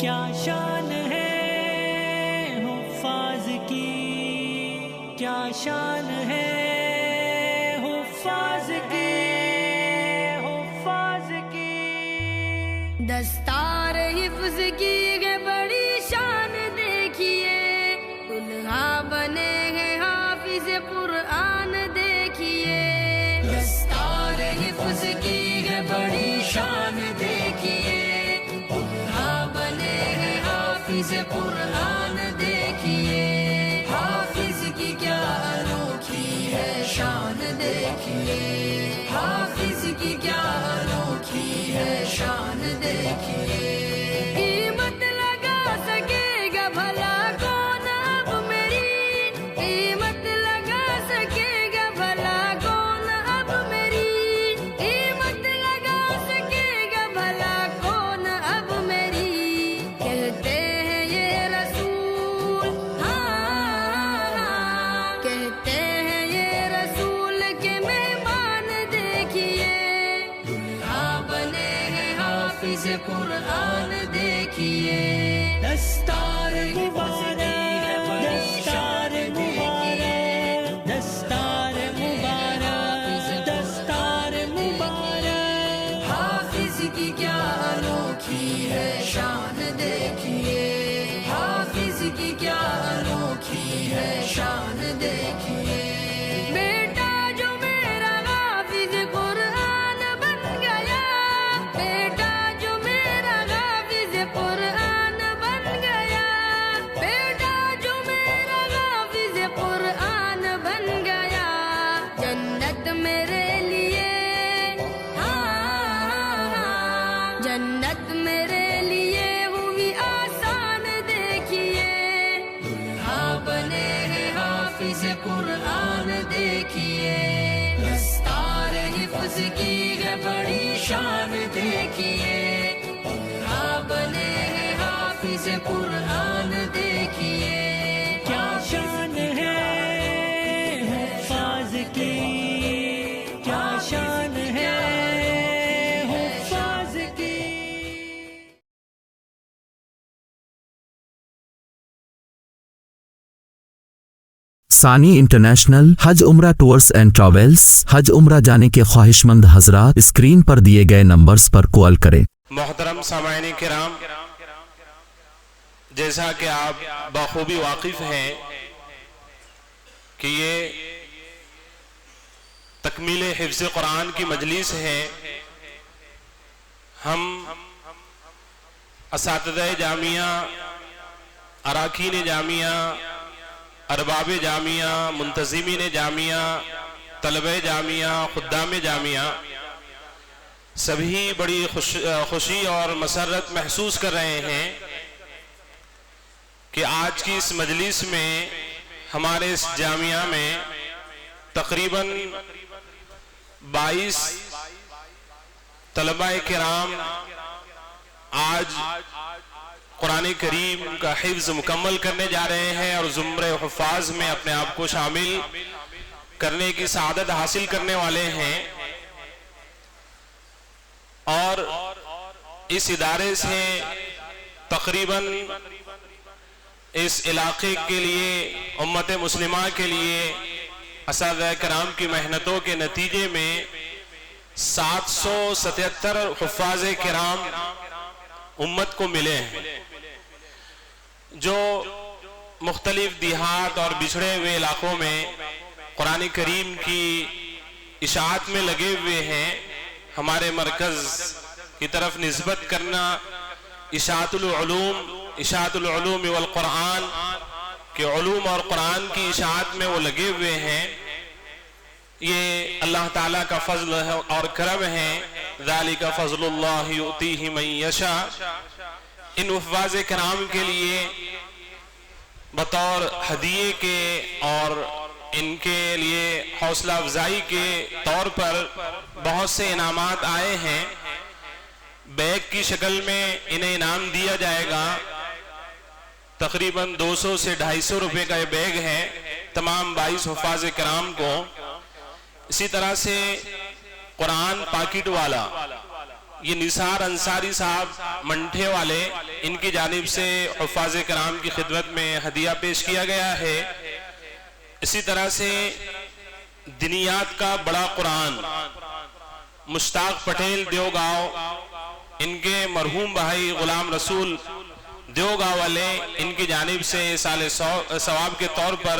کیا شان ہے حفاظ کی، کیا شان ہے حفاظ کی، حفاظ کی۔ دستار حفظ کی ہے بڑی شان دیکھیے، دلہا بنے ہیں حافظ قرآن دیکھیے۔ دستار حفظ کی ہے بڑی شان دیکھیے، دلہا بنے ہیں حافظ قرآن دیکھیے۔ حافظ کی کیا انوکھی ہے شان دیکھیے، حافظ کی کیا انوکھی ہے شان دیکھیے۔ قیمت لگا سکے گا بھلا کون اب میری، قیمت لگا سکے گا بھلا کون اب میری، قیمت لگا سکے گا بھلا کون اب میری۔ کہتے ہیں یہ رسول، کہتے ہیں یہ رسول کے مہمان دیکھیے، دلہا بنے ہیں حافظ قرآن دیکھیے۔ دستار مبارک، دستار مبارک، دستار مبارک، دستار مبارک۔ حافظ کی کیا انوکھی ہے شان دیکھیے، حافظ کی کیا انوکھی ہے شان دیکھیے۔ بیٹا جو میرا حافظ قرآن بن گیا، بیٹا جو میرا حافظ قرآن بن گیا، بیٹا جو میرا حافظ قرآن بن گیا، جنت میرے لیے، جنت میرے لیے ہوئی آسان دیکھیے، دلہا بنے ہیں حافظ قرآن دیکھیے۔ دستار حفظ کی ہے بڑی شان دیکھیے، دلہا بنے ہیں حافظ قرآن دیکھیے۔ کیا شان ہے حفاظ کی، کیا شان ہے حفاظ کی۔ ثانی انٹرنیشنل حج عمرہ ٹورز اینڈ ٹریولز۔ حج عمرہ جانے کے خواہش مند حضرات اسکرین پر دیے گئے نمبرز پر کال کریں۔ محترم سامعین کرام، جیسا کہ آپ بخوبی واقف ہیں کہ یہ تکمیل حفظ قرآن کی مجلس ہے، ہم اساتذہ جامعہ، اراکین جامعہ، ارباب جامعہ، منتظمین جامعہ، طلبہ جامعہ، خدام جامعہ سبھی بڑی خوشی اور مسرت محسوس کر رہے ہیں کہ آج کی اس مجلس میں ہمارے اس جامعہ میں تقریباً 22 طلبہ کرام آج قرآن کریم کا حفظ مکمل کرنے جا رہے ہیں اور زمرہ حفاظ میں اپنے آپ کو شامل کرنے کی سعادت حاصل کرنے والے ہیں، اور اس ادارے سے تقریباً اس علاقے کے لیے، امت مسلمہ کے لیے اساتذہ کرام کی محنتوں کے نتیجے میں 777 حفاظ کرام امت کو ملے ہیں، جو مختلف دیہات اور بچھڑے ہوئے علاقوں میں قرآن کریم کی اشاعت میں لگے ہوئے ہیں۔ ہمارے مرکز کی طرف نسبت کرنا اشاعت العلوم والقرآن کہ علوم اور قرآن کی اشاعت میں وہ لگے ہوئے ہیں، یہ اللہ تعالیٰ کا فضل اور کرم ہے۔ ذالک فضل اللہ یؤتیہ من یشاء۔ ان حفاظ کرام کے لیے بطور ہدیے کے اور ان کے لیے حوصلہ افزائی کے طور پر بہت سے انعامات آئے ہیں۔ بیگ کی شکل میں انہیں انعام دیا جائے گا، تقریباً 200 سے 250 روپے کا یہ بیگ ہے تمام 22 حفاظ کرام کو۔ اسی طرح سے قرآن پاکٹ والا، یہ نثار انصاری صاحب منٹھے والے، ان کی جانب سے حفاظ کرام کی خدمت میں ہدیہ پیش کیا گیا ہے۔ اسی طرح سے دنیات کا بڑا قرآن مشتاق پٹیل دیو گاؤں، ان کے مرحوم بھائی غلام رسول دیو گاؤں والے، ان کی جانب سے سال ثواب کے طور پر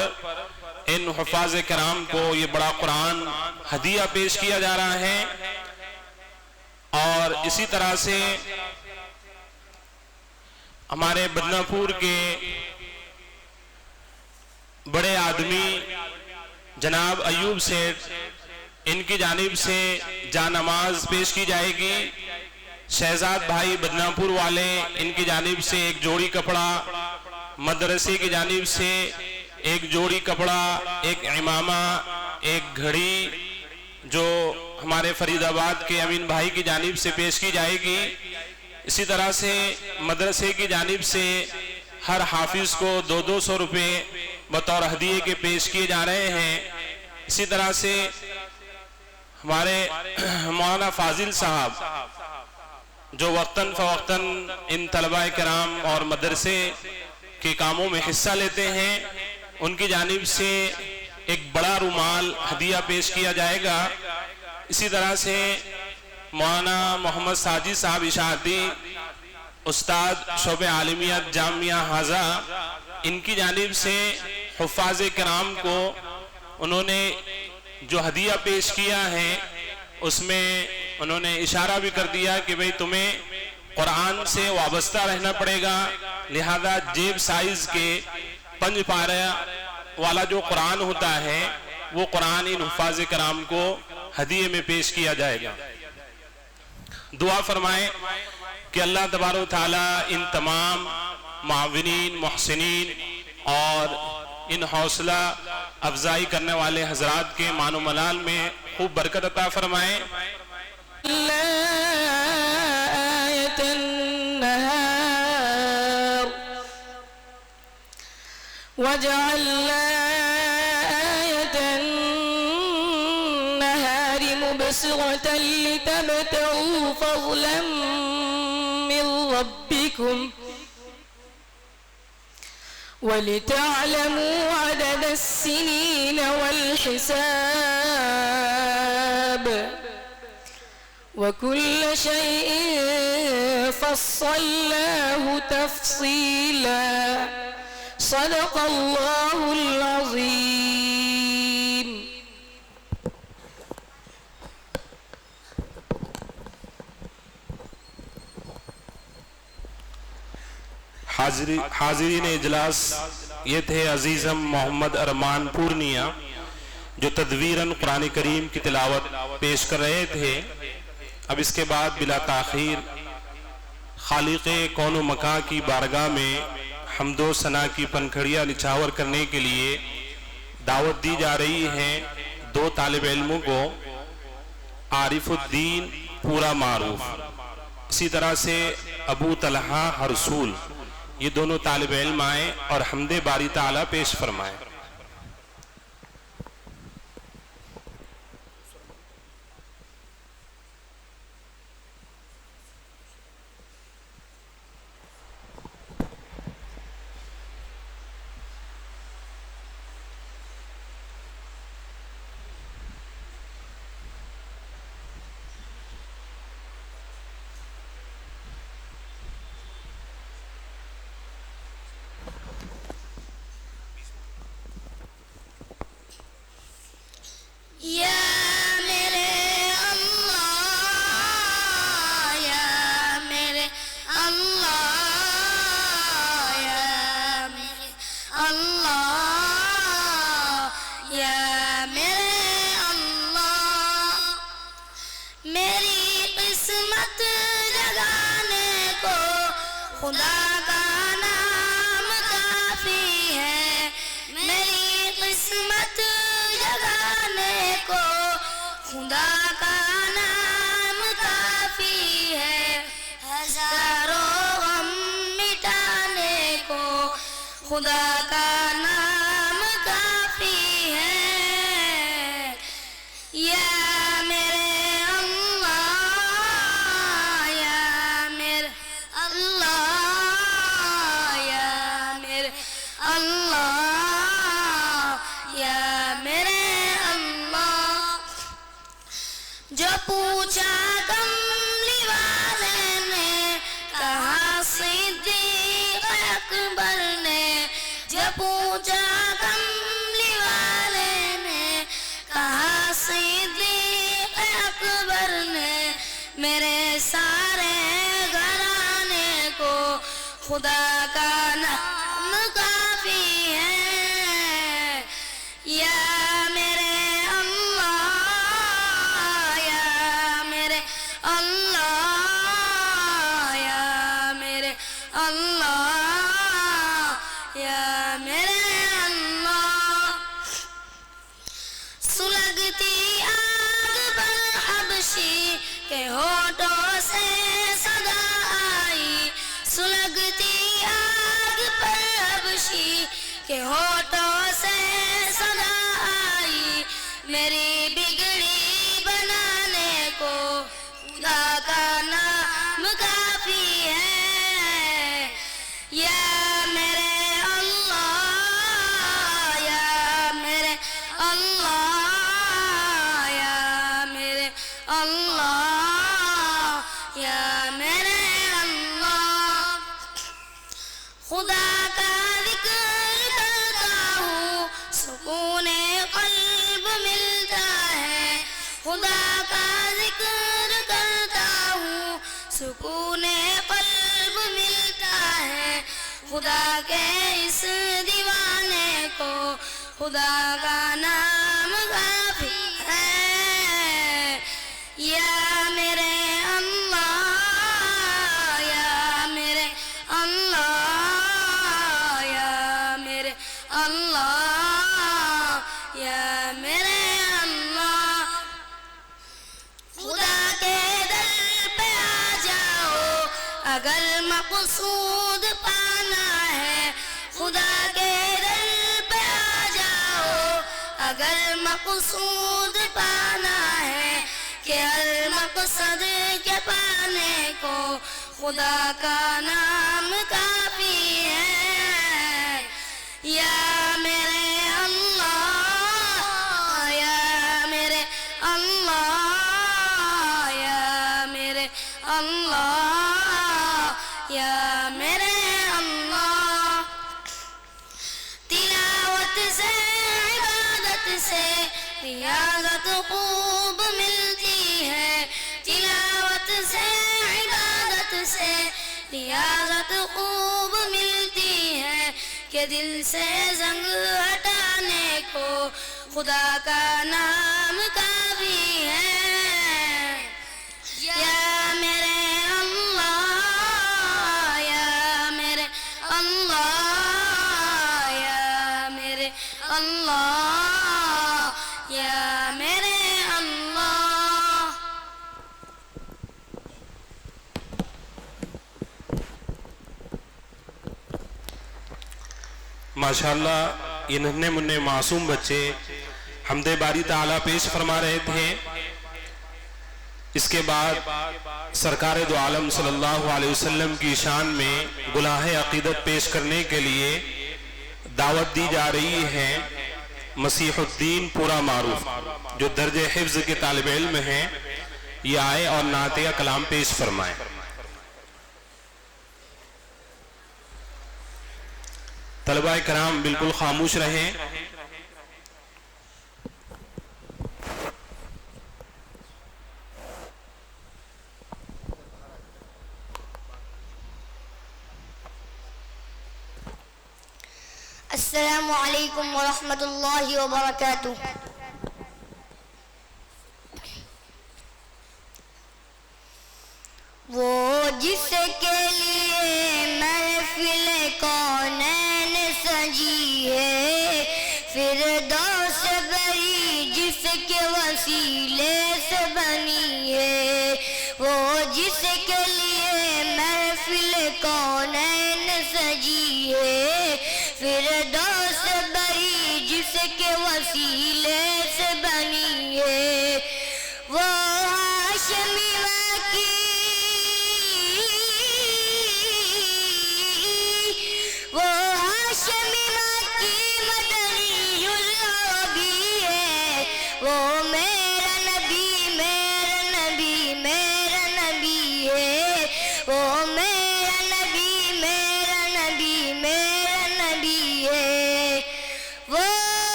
ان حفاظ کرام کو یہ بڑا قرآن ہدیہ پیش کیا جا رہا ہے۔ اور اسی طرح سے ہمارے بدنہ پور کے بڑے آدمی جناب ایوب سیٹھ، ان کی جانب سے جا نماز پیش کی جائے گی۔ شہزاد بھائی بدنہ پور والے، ان کی جانب سے ایک جوڑی کپڑا، مدرسے کی جانب سے ایک جوڑی کپڑا، ایک عمامہ، ایک گھڑی جو ہمارے فرید آباد کے امین بھائی کی جانب سے پیش کی جائے گی۔ اسی طرح سے مدرسے کی جانب سے ہر حافظ کو 200 روپے بطور ہدیے کے پیش کیے جا رہے ہیں۔ اسی طرح سے ہمارے مولانا فاضل صاحب جو وقتاً فوقتاً ان طلباء کرام اور مدرسے کے کاموں میں حصہ لیتے ہیں، ان کی جانب سے ایک بڑا رومال ہدیہ پیش کیا جائے گا۔ اسی طرح سے مولانا محمد ساجد صاحب اشاعتی، استاد شعبہ عالمیت جامعہ حاضہ، ان کی جانب سے حفاظ کرام کو انہوں نے جو ہدیہ پیش کیا ہے اس میں انہوں نے اشارہ بھی کر دیا کہ بھئی تمہیں قرآن سے وابستہ رہنا پڑے گا، لہذا جیب سائز کے 5 پارہ والا جو قرآن ہوتا ہے وہ قرآن ان حفاظ کرام کو ہدیے میں پیش کیا جائے گا۔ دعا فرمائیں کہ اللہ تبارک و تعالی ان تمام معاونین، محسنین اور ان حوصلہ افزائی کرنے والے حضرات کے مان و ملال میں خوب برکت عطا فرمائیں۔ آية النهار وجعلنا آية النهار مبصرة لتبتغوا فضلا من ربكم ولتعلموا عدد السنين والحساب وكل شيء فصلناه تفصيلا صدق الله العظيم۔ حاضرین اجلاس، یہ تھے عزیزم محمد ارمان پورنیہ جو تدویراً قرآن کریم کی تلاوت پیش کر رہے تھے۔ اب اس کے بعد بلا تاخیر خالق کون و مکان کی بارگاہ میں حمد و ثنا کی پنکھڑیاں نچھاور کرنے کے لیے دعوت دی جا رہی ہے 2 طالب علموں کو، عارف الدین پورا معروف، اسی طرح سے ابو طلحہ ہرسول، یہ دونوں طالب علم آئیں اور حمد باری تعالیٰ پیش فرمائیں۔ خدا کا نام کافی ہے، میری قسمت جگانے کو خدا کا نام کافی ہے، ہزاروں غم مٹانے کو خدا کا نام کافی ہے۔ یا میرے اللہ، یا میرے اللہ، جو پوچھا کملی والے نے کہا صدیق اکبر نے، جو پوچھا کملی والے نے کہا صدیق اکبر نے، میرے سارے گھرانے کو خدا کا نام کافی ہے۔ یا میرے اللہ، یا میرے اللہ، یا میرے اللہ، یا میرے اللہ۔ سلگتی آگ پر حبشی کے ہونٹوں سے صدا آئی، سلگتی آگ پر حبشی کے ہونٹوں سے صدا آئی، میری بگڑی بنانے کو خدا کا نام کافی ہے۔ یا میرے اللہ، یا میرے اللہ، یا میرے اللہ، یا میرے اللہ۔ خدا کا ذکر کرتا ہوں سکون قلب ملتا ہے، خدا کا ذکر کرتا ہوں سکون قلب ملتا ہے، خدا کے اس دیوانے کو خدا کا نام کافی ہے۔ یا میرے اللہ، یا میرے اللہ، یا میرے اللہ، یا میرے اللہ۔ خدا کے در پہ آ جاؤ اگر مقصود پانا ہے، خدا کے در پہ آ جاؤ اگر مقصود پانا ہے، کہ ہر مقصد کے پانے کو خدا کا نام کافی ہے۔ یا میرے اللہ، یا میرے اللہ، یا میرے اللہ، یا میرے اللہ۔ تلاوت سے عبادت سے ریاضت خوب ملتی ہے، تلاوت سے عبادت سے ریاضت خوب ملتی ہے، کہ دل سے زنگ ہٹانے کو خدا کا نام کافی ہے۔ یا میرے اللہ، یا میرے اللہ، یا میرے اللہ، یا میرے اللہ۔ ماشاءاللہ یہ ننھے منھے معصوم بچے حمد باری تعالیٰ پیش فرما رہے تھے۔ اس کے بعد سرکار دو عالم صلی اللہ علیہ وسلم کی شان میں گناہ عقیدت پیش کرنے کے لیے دعوت دی جا رہی ہے۔ مسیح الدین پورا معروف جو درجہ حفظ کے طالب علم ہیں، یہ آئے اور نعتیہ کلام پیش فرمائے۔ طلبہ کرام بالکل خاموش رہیں۔ السلام علیکم ورحمۃ اللہ وبرکاتہ۔ وہ جس کے لیے محفل کونین سجی ہے، فردوس بری جس کے وسیلے سے بنی ہے، وہ جس کے لیے محفل کونین سجی ہے، فردوس بری جس کے وسیلے سے بنی ہے، وہ ہاشمی مکی، وہ ہاشمی مکی مدنی العربی ہے، وہ میرا نبی میرا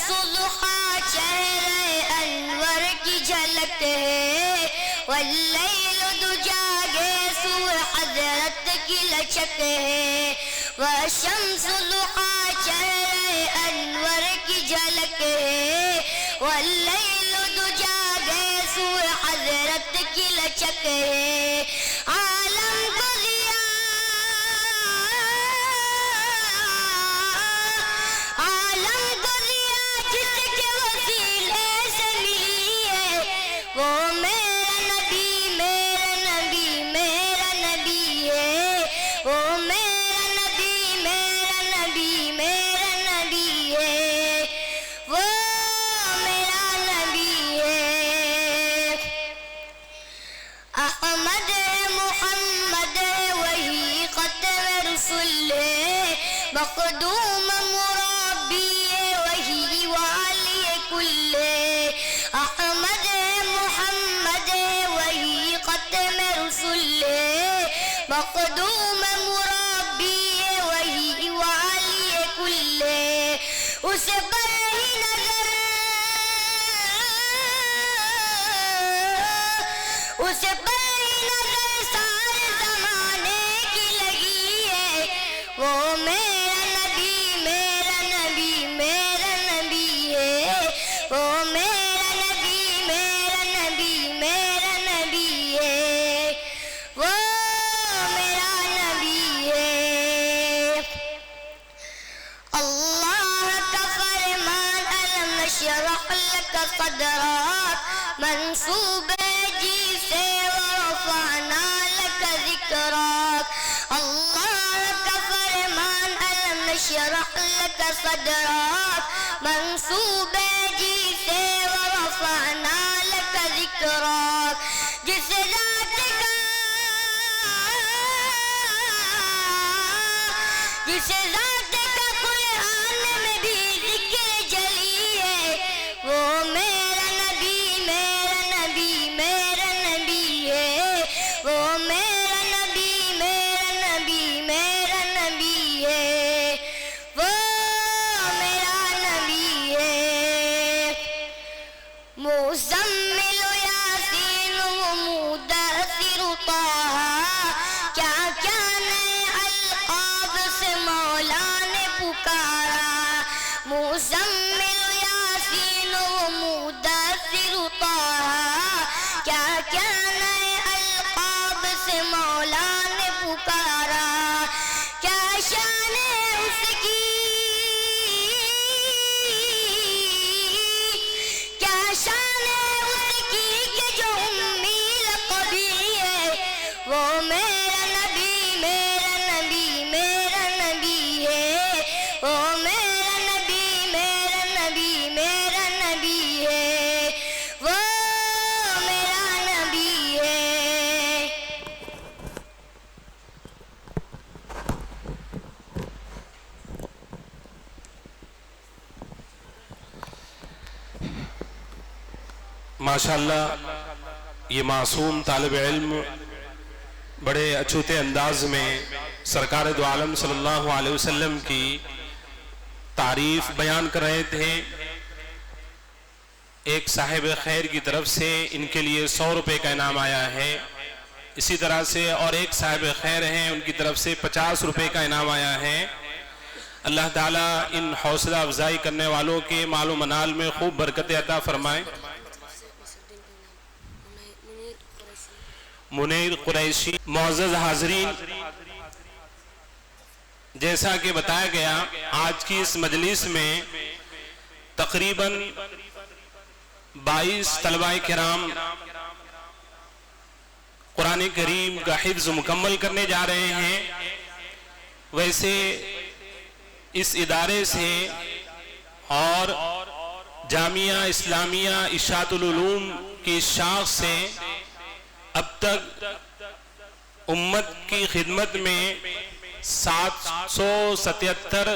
ضحا چہرے انور کی جھلک ہے، واللیل دجا گیسو حضرت کی لچک ہے، والشمس ضحا چہرے انور کی جھلک ہے، واللیل دجا گیسو حضرت کی لچک ہے، عالم کو وہ میرا نبی میرا نبی میرا نبی ہے، وہ میرا نبی میرا نبی میرا نبی ہے، وہ میرا نبی ہے، احمد محمد وہی ختم رسول ہے، مخدوم مربی وہی والی کل ہے، احمد محمد وہی ختم رسول ہے، مخدوم مربی وہی والی کل ہے، اسے پر ہی نظر اسے پر ہی نظر سارے زمانے کی لگی ہے، وہ میرا نبی میرا نبی میرا نبی ہے، وہ میرا نبی میرا نبی میرا نبی ہے، وہ میرا نبی ہے، اللہ کا فرمان الم نشرح لک صدرک منصوب جی سے ورفعنا لک ذکرک، اللہ کا فرمان الم نشرح لک صدرک منصوب جی سے ورفعنا لک ذکرک، جس ذات کا جس ذات کا قرآن میں بھی ذکر جلی ہے، وہ میرا نبی میرا نبی میرا نبی ہے، وہ میرا نبی میرا نبی میرا نبی ہے، وہ میرا نبی ہے، مزمل یاسین و مدثر طہ، کیا کیا نئے القاب سے مولا نے پکارا، مزمل یاسین و مدثر طہ، کیا کیا نئے القاب سے مولا نے پکارا، کیا شان ہے اس کی کیا شان ہے اس کی کہ جو امی لقبی ہے، وہ میرا نبی میرا نبی میرا نبی ہے، وہ میرا نبی میرا نبی میرا نبی ہے، وہ میرا نبی ہے، ماشاءاللہ یہ معصوم طالب علم بڑے اچھوتے انداز میں سرکار دو عالم صلی اللہ علیہ وسلم کی تعریف بیان کر رہے تھے، ایک صاحب خیر کی طرف سے ان کے لیے 100 روپے کا انعام آیا ہے، اسی طرح سے اور ایک صاحب خیر ہیں ان کی طرف سے 50 روپے کا انعام آیا ہے، اللہ تعالیٰ ان حوصلہ افزائی کرنے والوں کے مال و منال میں خوب برکت عطا فرمائے۔ منیر قریشی، معزز حاضرین، جیسا کہ بتایا گیا آج کی اس مجلس میں تقریباً 22 طلبہ کرام قرآن کریم کا حفظ مکمل کرنے جا رہے ہیں۔ ویسے اس ادارے سے اور جامعہ اسلامیہ اشاعت العلوم کی شاخ سے اب تک امت کی خدمت میں 777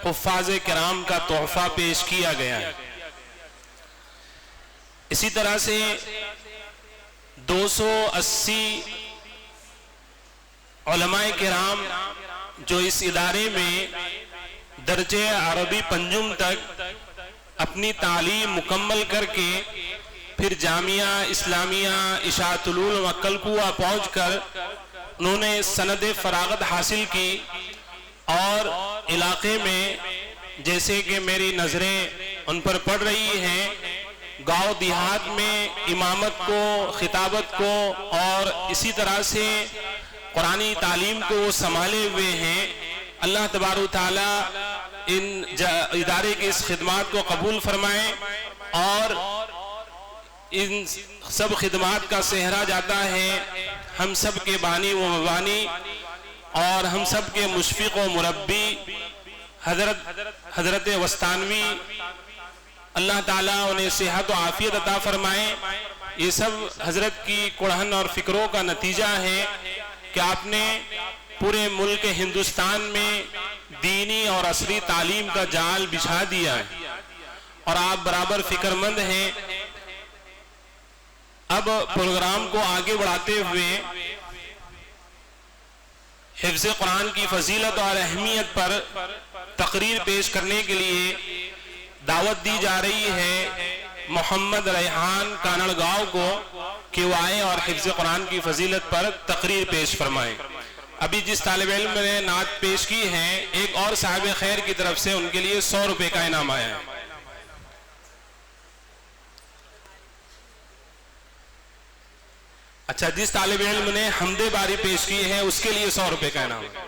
حفاظ کرام کا تحفہ پیش کیا گیا ہے۔ اسی طرح سے 280 علماء کرام جو اس ادارے میں درجہ عربی پنجم تک اپنی تعلیم مکمل کر کے پھر جامعہ اسلامیہ اشاعت العلوم کلکوا پہنچ کر انہوں نے سند فراغت حاصل کی، اور علاقے میں جیسے کہ میری نظریں ان پر پڑ رہی ہیں، گاؤں دیہات میں امامت کو، خطابت کو اور اسی طرح سے قرآنی تعلیم کو وہ سنبھالے ہوئے ہیں۔ اللہ تبارک و تعالیٰ ان ادارے کی اس خدمات کو قبول فرمائے، اور ان سب خدمات کا صحرا جاتا ہے ہم سب کے بانی و مبانی اور ہم سب کے مشفق و مربی حضرت وستانوی، اللہ تعالیٰ انہیں صحت و عافیت عطا فرمائے۔ یہ سب حضرت کی قرآن اور فکروں کا نتیجہ ہے کہ آپ نے پورے ملک ہندوستان میں دینی اور عصری تعلیم کا جال بچھا دیا ہے، اور آپ برابر فکر مند ہیں۔ اب پروگرام کو آگے بڑھاتے ہوئے حفظ قرآن کی فضیلت اور اہمیت پر تقریر پیش کرنے کے لیے دعوت دی جا رہی ہے محمد ریحان کانڑگاؤں کو کہ وہ آئے اور حفظ قرآن کی فضیلت پر تقریر پیش فرمائیں۔ ابھی جس طالب علم نے نعت پیش کی ہے، ایک اور صاحب خیر کی طرف سے ان کے لیے 100 روپے کا انعام آیا ہے۔ اچھا، جس طالب علم نے حمد باری پیش کی ہے اس کے لیے 100 روپے کا انعام ہے۔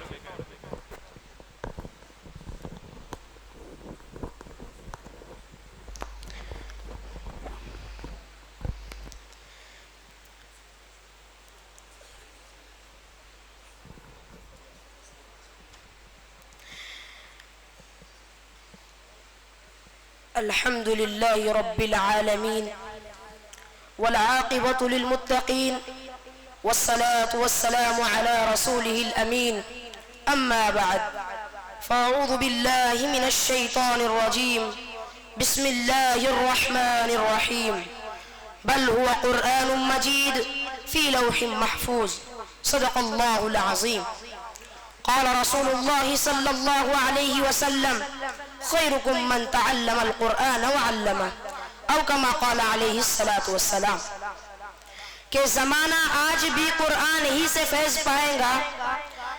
الحمد لله رب العالمين والعاقبة للمتقين والصلاة والسلام على رسوله الأمين، أما بعد، فأعوذ بالله من الشيطان الرجيم، بسم الله الرحمن الرحيم، بل هو قرآن مجيد في لوح محفوظ، صدق الله العظيم۔ قال رسول الله صلى الله عليه وسلم: خيركم من تعلم القرآن وعلمه، او کما قال علیہ الصلاۃ والسلام۔ کہ زمانہ آج بھی قرآن ہی سے فیض پائے گا،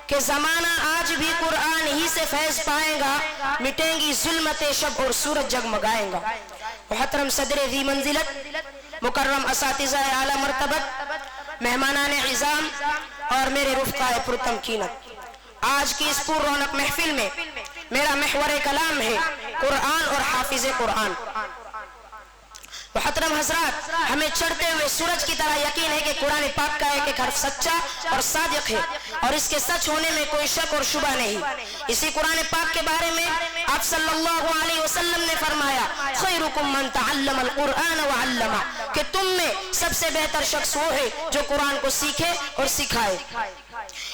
کہ زمانہ آج بھی قرآن ہی سے فیض پائے گا، مٹیں گی ظلمت شب اور سورج جگمگائے گا۔ محترم صدر ذی منزلت، مکرم اساتذہ اعلی مرتبت، مہمانان عظام اور میرے رفقائے پرتمکینت، آج کی اس پر رونق محفل میں میرا محور کلام ہے قرآن اور حافظ قرآن۔ محترم حضرات، ہمیں چڑھتے ہوئے سورج کی طرح یقین ہے کہ قرآن پاک کا ایک ایک حرف سچا اور صادق ہے، اور اس کے سچ ہونے میں کوئی شک اور شبہ نہیں۔ اسی قرآن پاک کے بارے میں آپ صلی اللہ علیہ وسلم نے فرمایا: خیرکم من تعلم القرآن وعلمہ، کہ تم میں سب سے بہتر شخص وہ ہے جو قرآن کو سیکھے اور سکھائے۔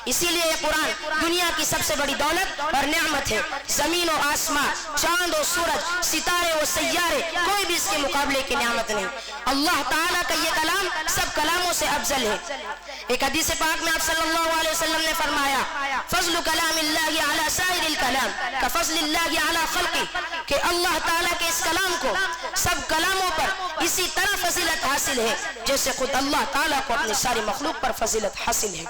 اسی لیے یہ قرآن دنیا کی سب سے بڑی دولت اور نعمت ہے۔ زمین و آسمان، چاند و سورج، ستارے و سیارے، کوئی بھی اس کے مقابلے کی نعمت نہیں۔ اللہ تعالیٰ کا یہ کلام سب کلاموں سے افضل ہے۔ ایک حدیث پاک میں آپ صلی اللہ علیہ وسلم نے فرمایا: فضل کلام اللہ علی سائر الکلام کفضل اللہ علی خلقہ، کہ اللہ تعالیٰ کے اس کلام کو سب کلاموں پر اسی طرح فضیلت حاصل ہے جیسے خود اللہ تعالیٰ کو اپنی ساری مخلوق پر فضیلت حاصل ہے۔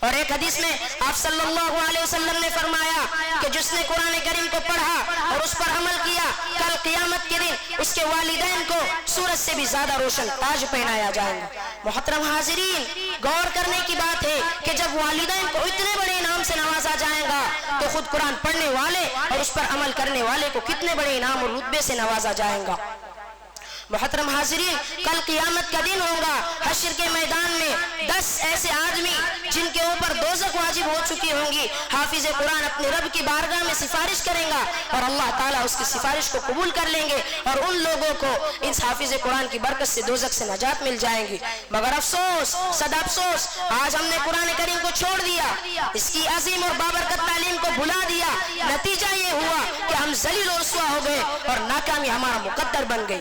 اور ایک حدیث میں آپ صلی اللہ علیہ وسلم نے فرمایا کہ جس نے قرآن کریم کو پڑھا اور اس پر عمل کیا، کل قیامت کے دن اس کے والدین کو سورج سے بھی زیادہ روشن تاج پہنایا جائے گا۔ محترم حاضرین، غور کرنے کی بات ہے کہ جب والدین کو اتنے بڑے انعام سے نوازا جائے گا تو خود قرآن پڑھنے والے اور اس پر عمل کرنے والے کو کتنے بڑے انعام اور رتبے سے نوازا جائے گا۔ محترم حاضرین، کل قیامت کا دن ہوگا، حشر کے میدان میں 10 ایسے آدمی جن کے اوپر دوزخ واجب ہو چکی ہوں گی، حافظ قرآن اپنے رب کی بارگاہ میں سفارش کریں گا اور اللہ تعالیٰ اس کی سفارش کو قبول کر لیں گے، اور ان لوگوں کو اس حافظ قرآن کی برکت سے دوزخ سے نجات مل جائیں گی۔ مگر افسوس، صد افسوس، آج ہم نے قرآن کریم کو چھوڑ دیا، اس کی عظیم اور بابرکت تعلیم کو بھلا دیا۔ نتیجہ یہ ہوا کہ ہم ذلیل و رسوا ہو گئے اور ناکامی ہمارا مقدر بن گئی۔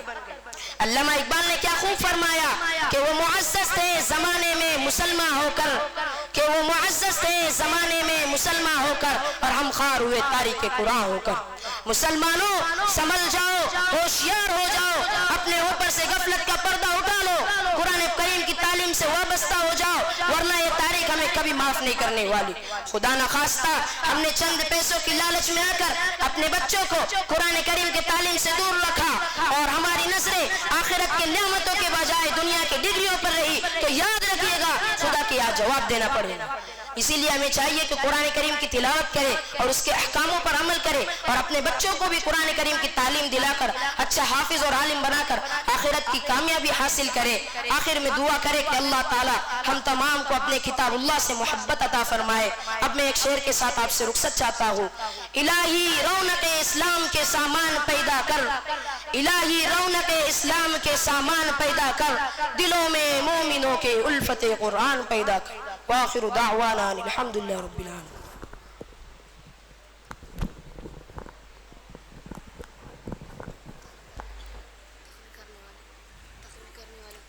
علامہ اقبال نے کیا خوب فرمایا کہ وہ معزز تھے زمانے میں مسلمان ہو کر، کہ وہ معزز تھے زمانے میں مسلمان ہو کر اور ہم خار ہوئے تاریخ قرآن ہو کر۔ مسلمانوں سنبھل جاؤ، ہوشیار ہو جاؤ، اپنے اوپر سے غفلت کا پردہ اٹھا لو، قرآن کریم کی تعلیم سے وابستہ ہو جاؤ، ورنہ یہ تاریخ ہمیں کبھی معاف نہیں کرنے والی۔ خدا نخواستہ ہم نے چند پیسوں کی لالچ میں آ کر اپنے بچوں کو قرآن کریم کی تعلیم سے دور رکھا اور ہماری نظریں آخرت کی نعمتوں کے بجائے دنیا کی ڈگریوں پر رہی، تو یاد رکھیے گا خدا کی آج جواب دینا پڑے گا۔ اسی لیے ہمیں چاہیے کہ قرآن کریم کی تلاوت کرے اور اس کے احکاموں پر عمل کرے، اور اپنے بچوں کو بھی قرآن کریم کی تعلیم دلا کر اچھا حافظ اور عالم بنا کر آخرت کی کامیابی حاصل کرے۔ آخر میں دعا کرے کہ اللہ تعالی ہم تمام کو اپنے کتاب اللہ سے محبت عطا فرمائے۔ اب میں ایک شعر کے ساتھ آپ سے رخصت چاہتا ہوں۔ الہی رونق اسلام کے سامان پیدا کر، الہی رونق اسلام کے سامان پیدا کر، دلوں میں مومنوں کے الفت قرآن پیدا کر۔ وآخر دعوانا الحمدللہ رب العالمین۔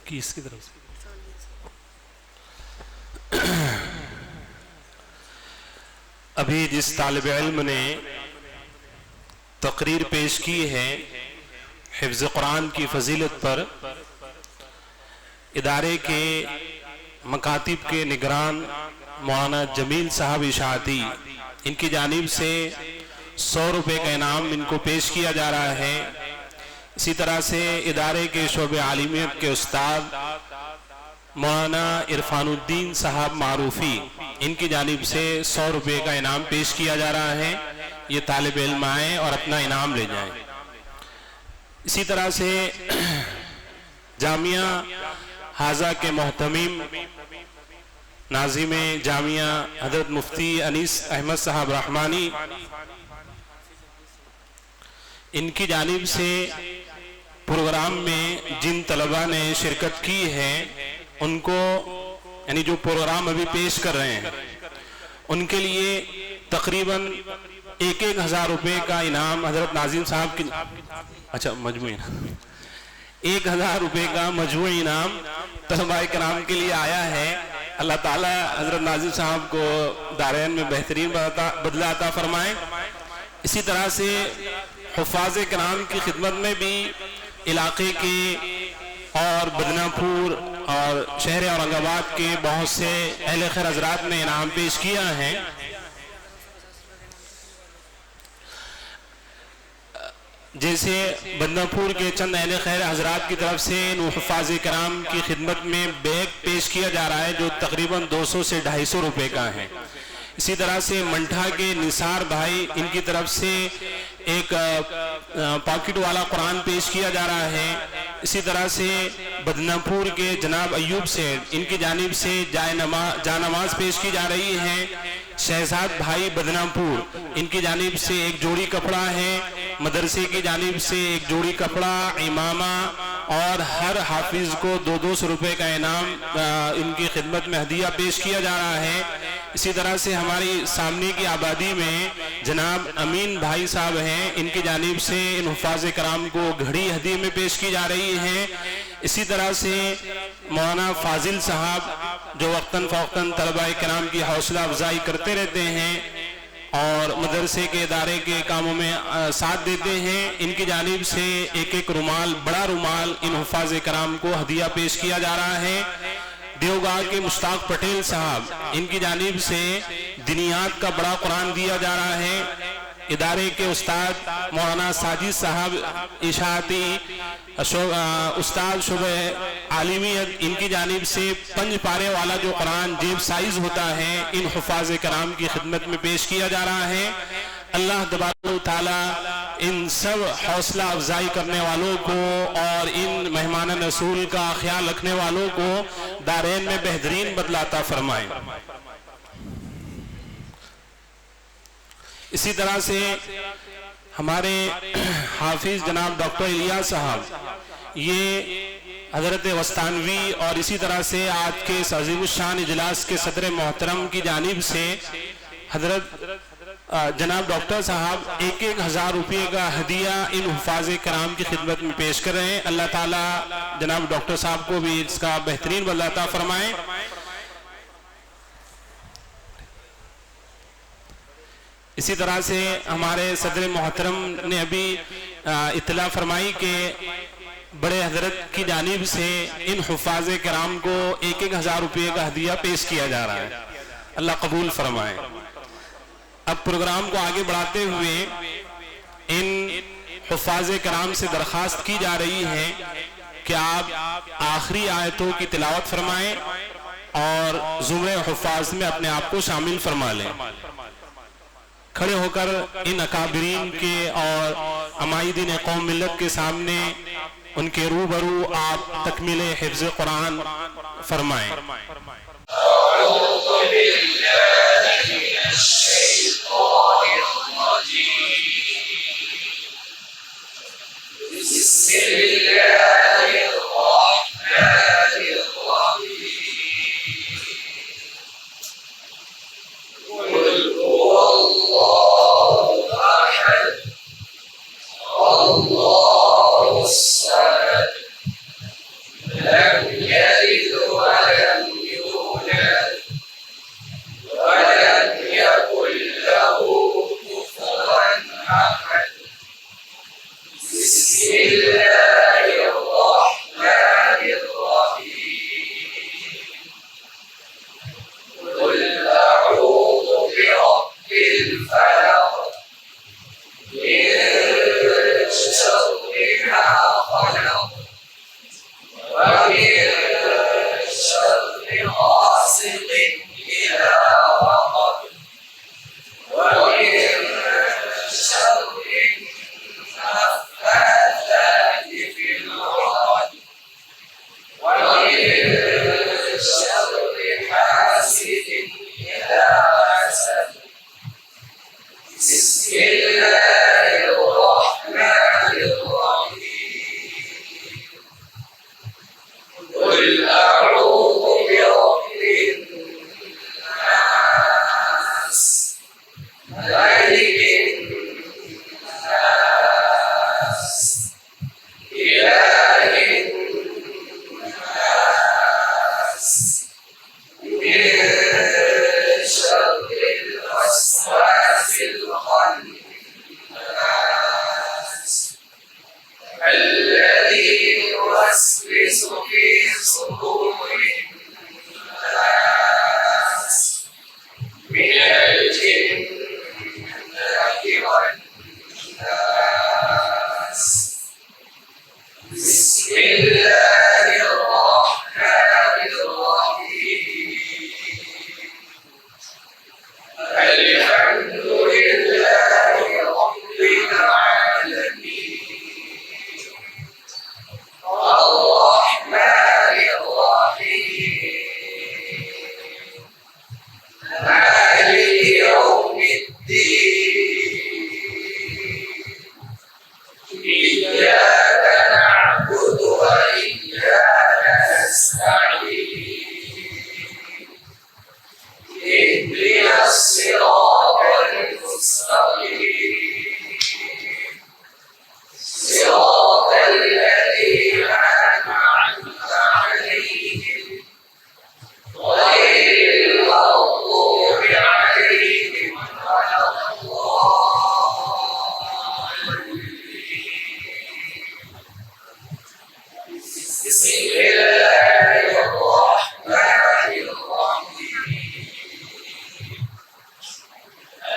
کس کی طرف سے ابھی جس طالب علم نے تقریر پیش کی ہے حفظ قرآن کی فضیلت پر، ادارے کے مکاتب کے نگران مولانا جمیل صاحب اشاعتی، ان کی جانب سے 100 روپے کا انعام ان کو پیش کیا جا رہا ہے۔ اسی طرح سے ادارے کے شعبہ عالمیت کے استاد مولانا عرفان الدین صاحب معروفی، ان کی جانب سے 100 روپے کا انعام پیش کیا جا رہا ہے۔ یہ طالب علم آئیں اور اپنا انعام لے جائیں۔ اسی طرح سے جامعہ حاضہ کے محتمم ناظم جامعہ حضرت مفتی انیس احمد صاحب رحمانی، ان کی جانب سے پروگرام میں جن طلبہ نے شرکت کی ہے ان کو، یعنی جو پروگرام ابھی پیش کر رہے ہیں ان کے لیے تقریباً 1,000 روپے کا انعام حضرت ناظم صاحب کی، اچھا مجموعی 1,000 روپے کا مجموعی انعام طلباء کرام کے لیے آیا ہے۔ اللہ تعالیٰ حضرت ناظم صاحب کو دارین میں بہترین بدلہ عطا فرمائے۔ اسی طرح سے حفاظ کرام کی خدمت میں بھی علاقے کے اور بدنا پور اور شہر اورنگ آباد کے بہت سے اہل خیر حضرات نے انعام پیش کیا ہے۔ جیسے بدنا پور کے چند اہل خیر حضرات کی طرف سے حفاظ کرام کی خدمت میں بیگ پیش کیا جا رہا ہے جو تقریباً 200 سے 250 روپے کا ہے۔ اسی طرح سے منٹھا کے نثار بھائی، ان کی طرف سے ایک پاکٹ والا قرآن پیش کیا جا رہا ہے۔ اسی طرح سے بدنا پور کے جناب ایوب سے، ان کی جانب سے جانماز پیش کی جا رہی ہے۔ شہزاد بھائی بدنا پور، ان کی جانب سے ایک جوڑی کپڑا ہے۔ مدرسے کی جانب سے ایک جوڑی کپڑا، امامہ، اور ہر حافظ کو 200 روپے کا انعام ان کی خدمت میں ہدیہ پیش کیا جا رہا ہے۔ اسی طرح سے ہماری سامنے کی آبادی میں جناب امین بھائی صاحب ہیں، ان کی جانب سے ان حفاظ کرام کو گھڑی ہدیے میں پیش کی جا رہی ہے۔ اسی طرح سے مولانا فاضل صاحب جو وقتاً فوقتاً طلباء کرام کی حوصلہ افزائی کرتے رہتے ہیں اور مدرسے کے ادارے کے کاموں میں ساتھ دیتے ہیں، ان کی جانب سے ایک رومال، بڑا رومال ان حفاظ کرام کو ہدیہ پیش کیا جا رہا ہے۔ دیوگاہ کے مشتاق پٹیل صاحب، ان کی جانب سے دنیات کا بڑا قرآن دیا جا رہا ہے۔ ادارے کے استاد مولانا ساجد صاحب اشاعتی، استاد شعبہ عالمیت، ان کی جانب سے 5 پارے والا جو قرآن جیب سائز ہوتا ہے ان حفاظ کرام کی خدمت میں پیش کیا جا رہا ہے۔ اللہ تبارک و تعالیٰ ان سب حوصلہ افزائی کرنے والوں کو اور ان مہمان رسول کا خیال رکھنے والوں کو دارین میں بہترین بدلہ عطا فرمائے۔ اسی طرح سے ہمارے حافظ جناب ڈاکٹر الیاس صاحب، یہ حضرت وستانوی اور اسی طرح سے آج کے اس عظیم الشان اجلاس کے صدر محترم کی جانب سے حضرت جناب ڈاکٹر صاحب 1,000 روپے کا ہدیہ ان حفاظ کرام کی خدمت میں پیش کر رہے ہیں۔ اللہ تعالیٰ جناب ڈاکٹر صاحب کو بھی اس کا بہترین بدلہ عطا فرمائے۔ اسی طرح سے ہمارے صدر محترم نے ابھی اطلاع فرمائی کہ بڑے حضرت کی جانب سے ان حفاظ کرام کو 1,000 روپے کا ہدیہ پیش کیا جا رہا ہے، اللہ قبول فرمائے۔ اب پروگرام کو آگے بڑھاتے ہوئے ان حفاظ کرام سے درخواست کی جا رہی ہے کہ آپ آخری آیتوں کی تلاوت فرمائیں اور زمرے حفاظ میں اپنے آپ کو شامل فرما لیں۔ کھڑے ہو کر ان اکابرین کے اور عمائدین قوم ملت کے سامنے ان کے روبرو آپ تکمیل حفظ قرآن فرمائیں۔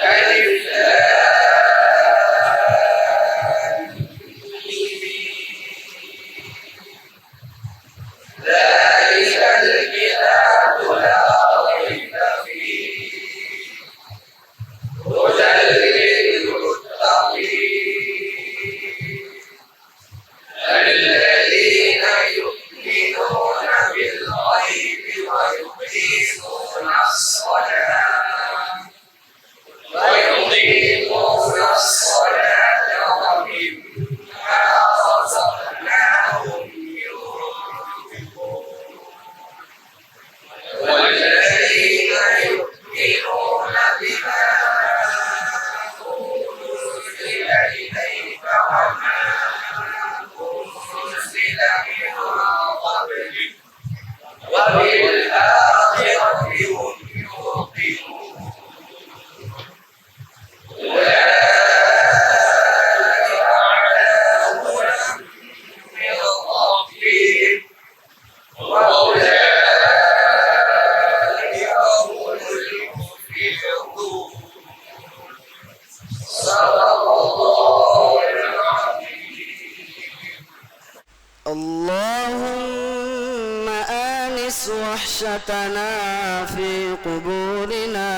الف وحشتنا في قبورنا.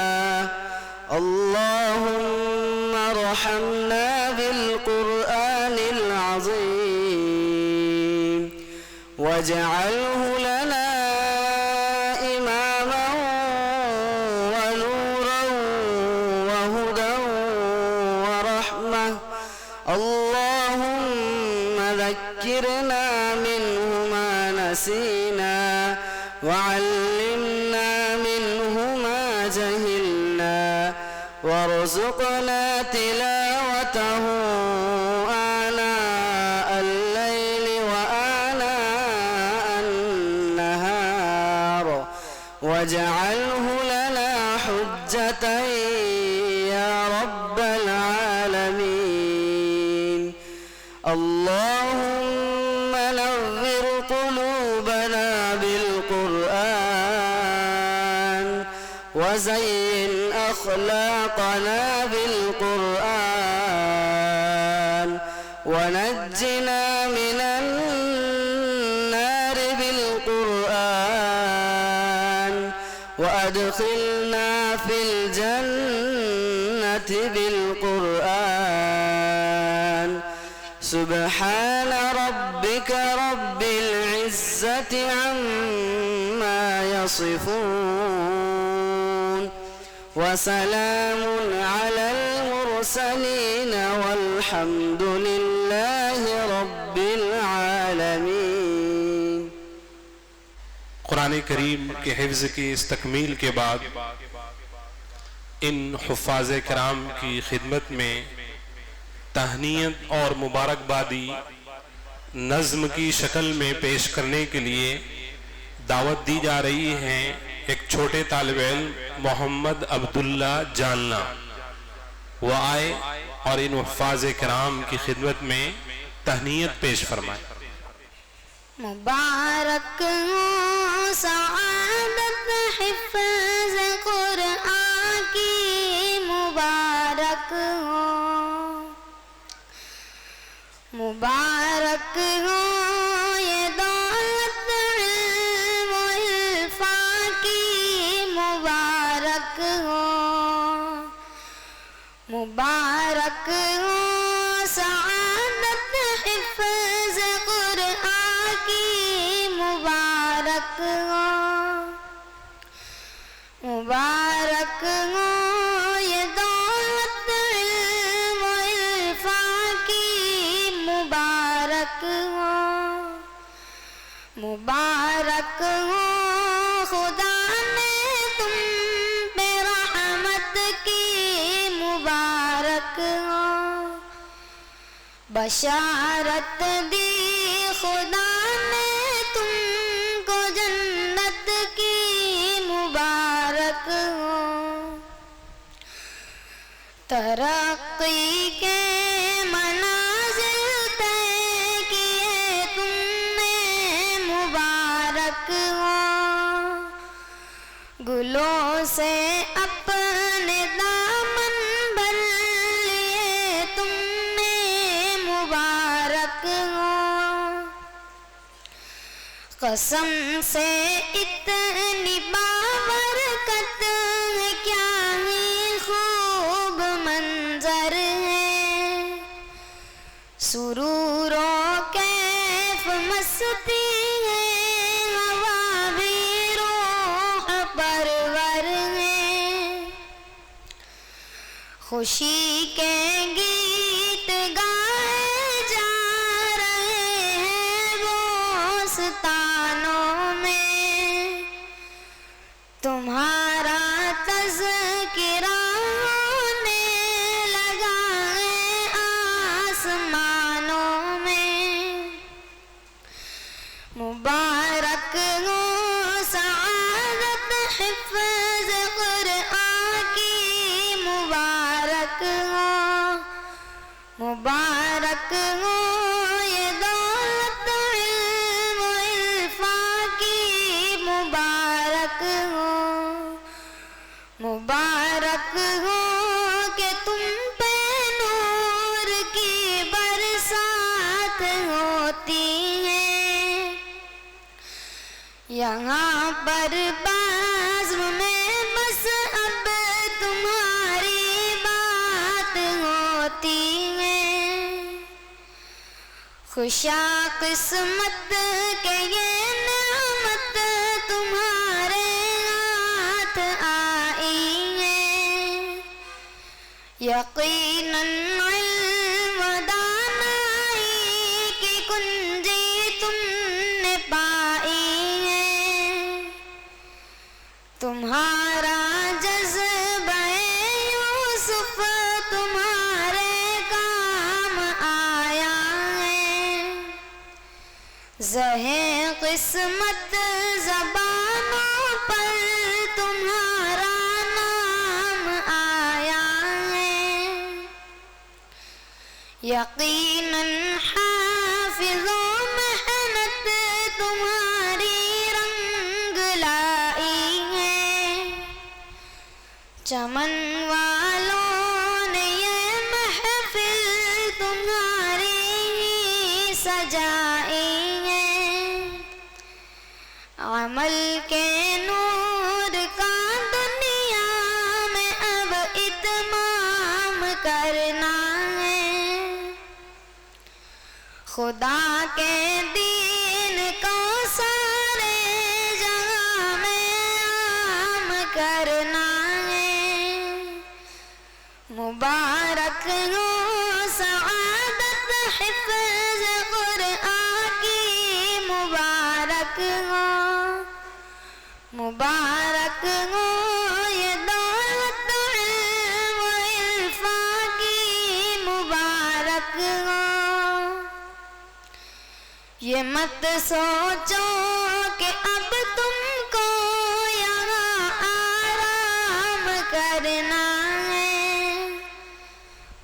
اللهم ارحمنا بالقرآن العظيم واجعله لنا إماما ونورا وهدى ورحمة. اللهم ذكرنا منه ما نسينا وعلمنا منه ما جهلنا وارزقنا تلاوته آناء الليل وآناء النهار واجعله لنا حجة يا رب العالمين. اللهم نور قلوبنا بالقرآن وزين أخلاقنا بالقرآن ونجنا من النار بالقرآن وأدخلنا في الجنة بالقرآن. سبحان ربك رب العزة عما يصفون وسلام على المرسلين والحمد لله رب العالمين. قرآن کریم کے حفظ کی اس تکمیل کے بعد ان حفاظ کرام کی خدمت میں تہنیت اور مبارکبادی نظم کی شکل میں پیش کرنے کے لیے دعوت دی جا رہی ہے ایک چھوٹے طالب علم محمد عبداللہ جاننا. وہ آئے اور ان حفاظ کرام کی خدمت میں تہنیت پیش فرمائے. مبارک ہو سعادت حفظ قرآن کی مبارک ہو. مبارک ہو یہ دولت علم و عرفان کی مبارک ہو. مبارک ہو سعادت حفظ قرآن کی مبارک ہو. مبارک ہو یہ دولت علم و عرفان کی مبارک ہو. مبارک ہو خدا نے تم پہ رحمت کی مبارک ہو. بشارت دی خدا نے تم کو جنت کی مبارک ہو. ترقی کے منازل طے کیے تم نے مبارک ہو. گلوں سے اپنے دامن بھر لیے تم نے مبارک ہو. قسم سے اتنی بابرکت ہے کیا ہی خوب منظر ہے. سرور و کیف مستی ہے ہوا بھی روح پرور ہے. خوشی کے گیت گائے جا رہے ہیں بوستانوں میں. تمہارا تذکرہ ہونے لگا ہے آسمانوں میں. مبارک ہو سعادت حفظ قرآن کی مبارک ہو. خوشا قسمت کہ یہ نعمت تمہارے ہاتھ آئی ہے، یقیناً علم و دانائی کی کنجی تم نے پائی ہے، تمہارا جذبہ یوسف تمہارے کام آیا ہے، زہیں قسمت زبانوں پر تمہارا نام آیا ہے، یقیناً حافظ و محنت تمہاری رنگ لائی ہے، چمن والوں نے یہ محفل تمہاری ہی سجائی ہے، عمل کے نور کا دنیا میں اب اتمام کرنا ہے، خدا کے دین کو سارے جہاں میں عام کرنا ہے، مبارک ہو سعادت حفظ قرآن کی، مبارک ہو مبارک ہو یہ دولت علم و عرفان کی، مبارک ہو، یہ مت سوچو کہ اب تم کو یہاں آرام کرنا ہے،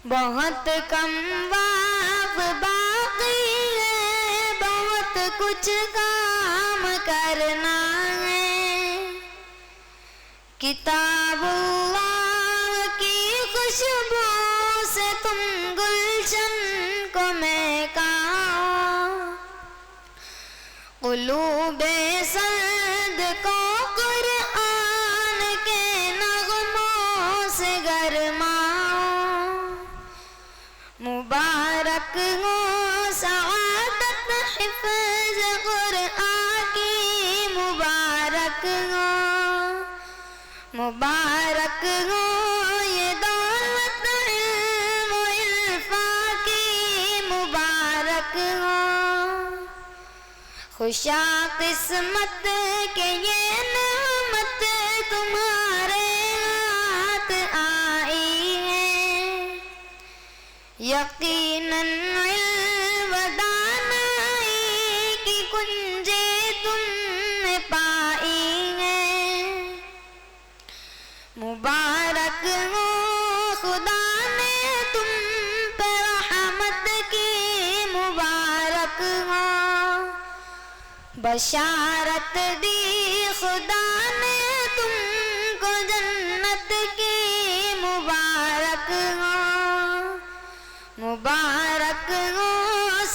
بہت کم وقت باقی ہے، بہت کچھ کام کرنا ہے، کتاب اللہ کی خوشبو سے تم گلشن کو مہکاؤ، قلوب سرد کو قرآن کے نغموں سے گرماؤ، مبارک ہو سعادت حفظ قرآن کی، مبارک ہو مبارک ہو یہ دولت علم و عرفان کی، مبارک ہو، خوشا قسمت کہ یہ نعمت تمہارے ہاتھ آئی ہے، یقیناً علم و دانائی کی کنجی تم نے پائی ہے، مبارک ہو خدا نے تم پہ رحمت کی، مبارک ہو، بشارت دی خدا نے تم کو جنت کی، مبارک ہو مبارک ہو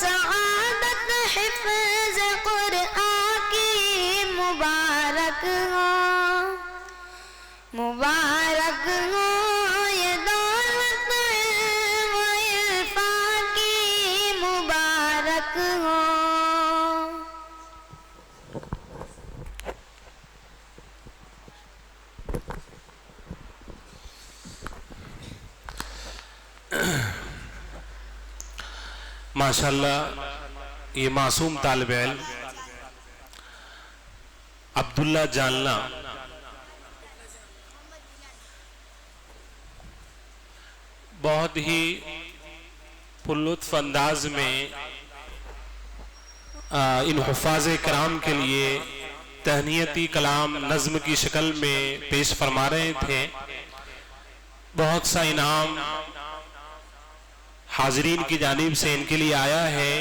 سعادت حفظ قرآن کی، مبارک ہو مبارک ہو یہ دولت علم و عرفان کی، مبارک ہو۔ ماشاءاللہ یہ معصوم طالب علم عبداللہ جاننا بہت ہی پرلطف انداز میں ان حفاظ کرام کے لیے تہنیتی کلام نظم کی شکل میں پیش فرما رہے تھے۔ بہت سا انعام حاضرین کی جانب سے ان کے لیے آیا ہے۔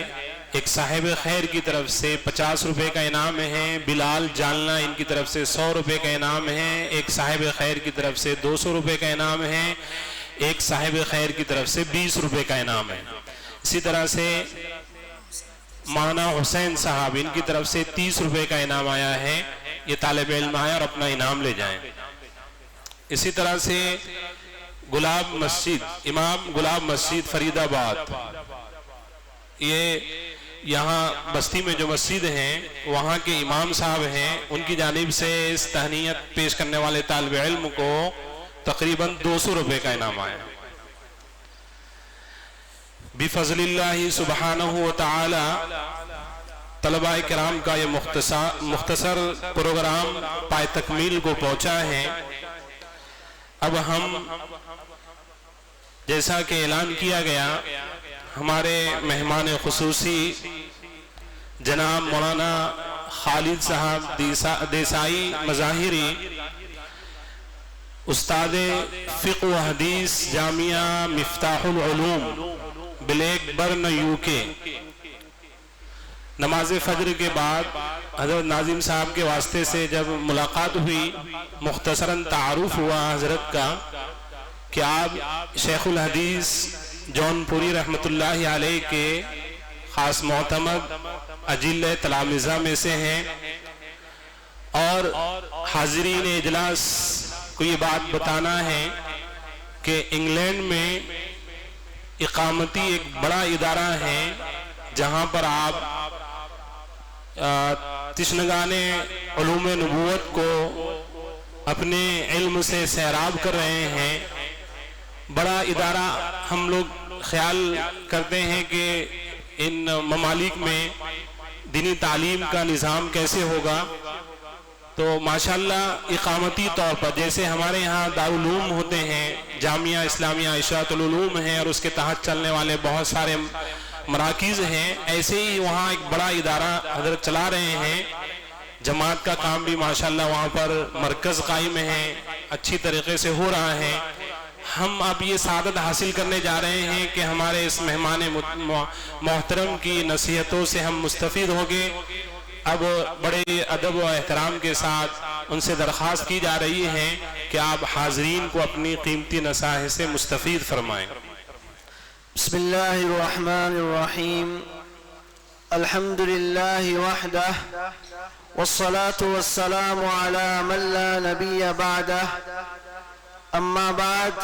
ایک صاحب خیر کی طرف سے 50 روپے کا انعام ہے، بلال جالنا ان کی طرف سے 100 روپے کا انعام ہے، ایک صاحب خیر کی طرف سے 200 روپے کا انعام ہے، ایک صاحب خیر کی طرف سے 20 روپے کا انعام ہے۔ اسی طرح سے مولانا حسین صاحب ان کی طرف سے 30 روپے کا انعام آیا ہے۔ یہ طالب علم آئے اور اپنا انعام لے جائیں۔ اسی طرح سے گلاب مسجد، امام گلاب مسجد فرید آباد، یہ یہاں بستی میں جو مسجد ہیں وہاں کے امام صاحب ہیں، ان کی جانب سے اس تہنیت پیش کرنے والے طالب علم کو تقریباً 200 روپے کا انعام آیا۔ بفضل اللہ سبحانہ و تعالی طلباء کرام کا یہ مختصر پروگرام پائے تکمیل کو پہنچا ہے۔ اب ہم جیسا کہ اعلان کیا گیا ہمارے مہمان خصوصی جناب مولانا خالد صاحب دیسائی مظاہری، استاد فقہ و حدیث جامعہ مفتاح العلوم بلیک برن UK، نماز فجر کے بعد حضرت ناظم صاحب کے واسطے سے جب ملاقات ہوئی، مختصراً تعارف ہوا حضرت کا کہ آپ شیخ الحدیث جون پوری رحمت اللہ علیہ کے خاص معتمد اجل تلامذہ میں سے ہیں، اور حاضرین اجلاس کو یہ بات بتانا ہے کہ انگلینڈ میں اقامتی ایک بڑا ادارہ ہے جہاں پر آپ تشنگان علوم نبوت کو اپنے علم سے سیراب کر رہے ہیں۔ بڑا ادارہ، ہم لوگ خیال کرتے ہیں کہ ان ممالک میں دینی تعلیم کا نظام کیسے ہوگا، تو ماشاءاللہ اقامتی طور پر جیسے ہمارے ہاں دارالعلوم ہوتے ہیں، جامعہ اسلامیہ اشاعت العلوم ہیں اور اس کے تحت چلنے والے بہت سارے مراکز ہیں، ایسے ہی وہاں ایک بڑا ادارہ حضرت چلا رہے ہیں۔ جماعت کا کام بھی ماشاءاللہ وہاں پر مرکز قائم ہے، اچھی طریقے سے ہو رہا ہے۔ ہم اب یہ سعادت حاصل کرنے جا رہے ہیں کہ ہمارے اس مہمان محترم کی نصیحتوں سے ہم مستفید ہوں گے۔ اب بڑے ادب و احترام کے ساتھ ان سے درخواست کی جا رہی ہے کہ آپ حاضرین کو اپنی قیمتی نصائح سے مستفید فرمائیں۔ بسم اللہ الرحمن الرحیم، الحمد للہ وحدہ والصلاة والسلام على من لا نبی بعدہ، اما بعد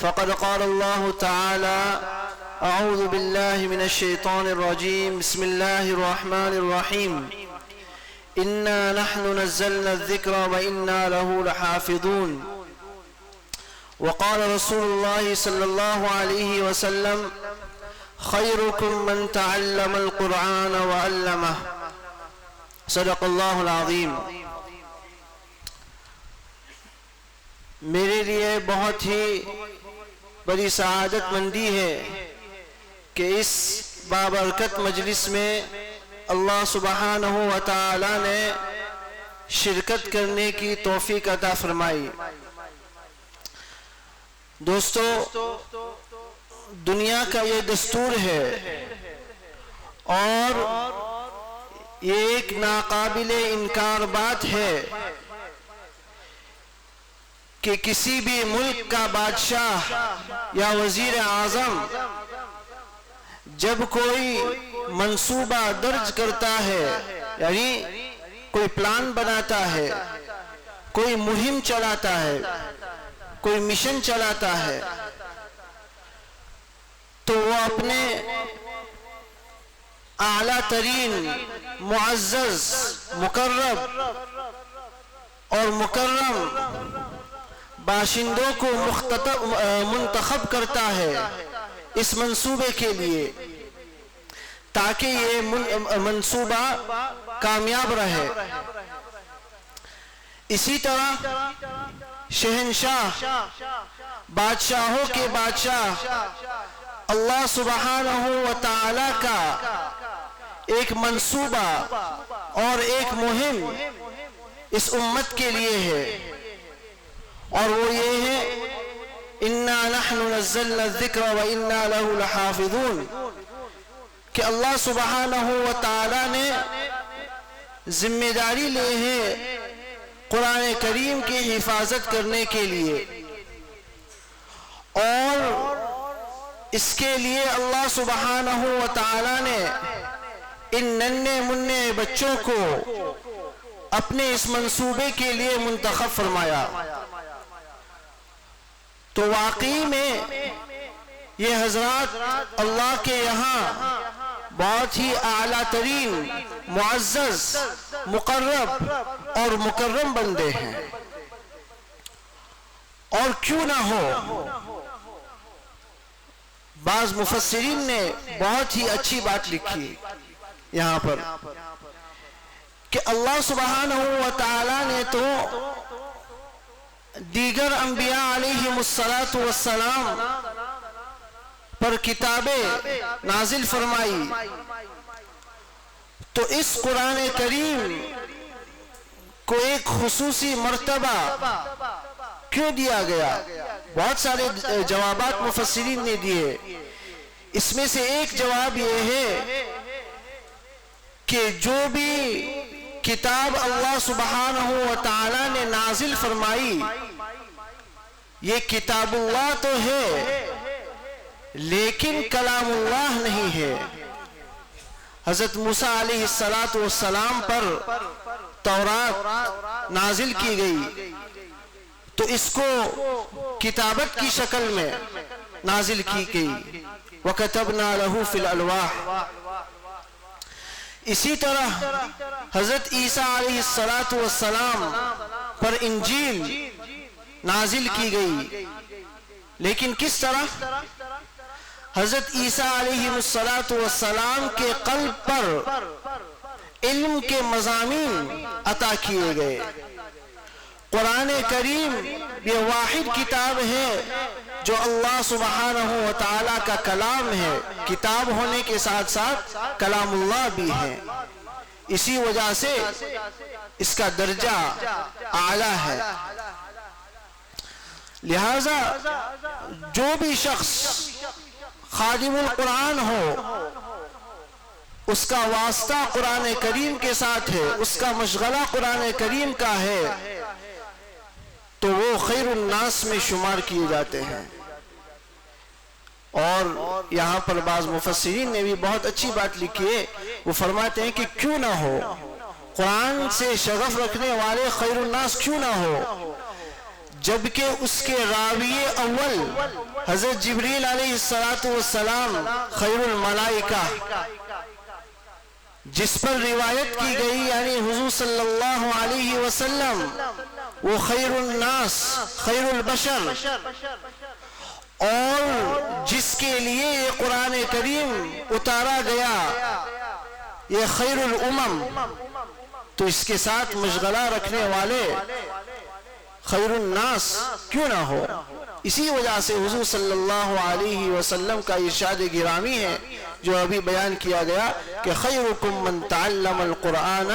فقد قال اللہ تعالی اعوذ باللہ من الشیطان الرجیم، بسم اللہ الرحمن الرحیم، انا نحن نزلنا الذکر وإنا له لحافظون، وقال رسول اللہ صلی اللہ علیہ وسلم خیرکم من تعلم القرآن وعلمہ، صدق اللہ العظیم۔ میرے لیے بہت ہی بڑی سعادت مندی ہے کہ اس بابرکت مجلس میں اللہ سبحانہ و تعالی نے شرکت کرنے کی توفیق عطا فرمائی۔ دوستو، دنیا کا یہ دستور ہے اور یہ ایک ناقابل انکار بات ہے کہ کسی بھی ملک کا بادشاہ یا وزیر اعظم جب کوئی منصوبہ درج کرتا ہے، یعنی کوئی پلان بناتا ہے، کوئی مہم چلاتا ہے، کوئی مشن چلاتا ہے، تو وہ اپنے اعلیٰ ترین معزز، مقرب اور مکرم باشندوں کو منتخب کرتا ہے اس منصوبے کے لیے، تاکہ یہ منصوبہ کامیاب رہے۔ اسی طرح شہنشاہ، بادشاہوں کے بادشاہ اللہ سبحانہ و تعالی کا ایک منصوبہ اور ایک مہم اس امت کے لیے ہے، اور وہ یہ ہے اِنَّا نَحْنُ نَزَّلْنَا الذِّكْرَ وَإِنَّا لَهُ لَحَافِظُونَ، کہ اللہ سبحانہ و تعالی نے ذمہ داری لی ہے قرآن کریم کی حفاظت کرنے کے لیے، اور اس کے لیے اللہ سبحانہ و تعالی نے ان ننھے منھے بچوں کو اپنے اس منصوبے کے لیے منتخب فرمایا۔ تو واقعی میں یہ حضرات اللہ کے یہاں بہت ہی اعلیٰ ترین معزز مقرب اور مکرم بندے ہیں. اور کیوں نہ ہو، بعض مفسرین نے بہت ہی اچھی بات لکھی یہاں پر کہ اللہ سبحانہ و تعالی نے تو دیگر انبیاء علیہم السلام پر کتابیں نازل فرمائی، تو اس قرآن کریم کو ایک خصوصی مرتبہ کیوں دیا گیا؟ بہت سارے جوابات مفسرین نے دیے. اس میں سے ایک جواب یہ ہے کہ جو بھی کتاب اللہ سبحانہ و تعالی نے نازل فرمائی یہ کتاب اللہ تو ہے لیکن کلام اللہ نہیں ہے. حضرت موسیٰ علیہ السلام پر تورات نازل کی گئی تو اس کو کتابت کی شکل میں نازل کی گئی. وَكَتَبْنَا لَهُ فِي الْأَلْوَاحِ. اسی طرح حضرت عیسیٰ علیہ السلام پر انجیل نازل کی گئی، لیکن کس طرح؟ حضرت عیسیٰ علیہ السلام کے قلب پر علم کے مضامین عطا کیے گئے. قرآن کریم یہ واحد کتاب ہے جو اللہ سبحانہ و تعالیٰ کا کلام ہے. کتاب ہونے کے ساتھ ساتھ کلام اللہ بھی ہے، اسی وجہ سے اس کا درجہ اعلیٰ ہے. لہذا جو بھی شخص خادم القرآن ہو اس کا واسطہ قرآن کریم کے ساتھ ہے، اس کا مشغلہ قرآن کریم کا ہے، تو وہ خیر الناس میں شمار کیے جاتے ہیں. اور یہاں پر بعض مفسرین نے بھی بہت اچھی بات لکھی ہے. وہ فرماتے ہیں کہ کیوں نہ ہو، قرآن سے شغف رکھنے والے خیر الناس کیوں نہ ہو، جبکہ اس کے راوی اول حضرت جبریل علیہ السلام خیر الملائکہ جس پر روایت کی گئی یعنی حضور صلی اللہ علیہ وسلم وہ خیر الناس خیر البشر، اور جس کے لیے یہ قرآن کریم اتارا گیا یہ خیر الامم، تو اس کے ساتھ مشغلہ رکھنے والے خیر الناس کیوں نہ ہو. اسی وجہ سے حضور صلی اللہ علیہ وسلم کا ارشاد گرامی ہے جو ابھی بیان کیا گیا کہ خیرکم من تعلم القرآن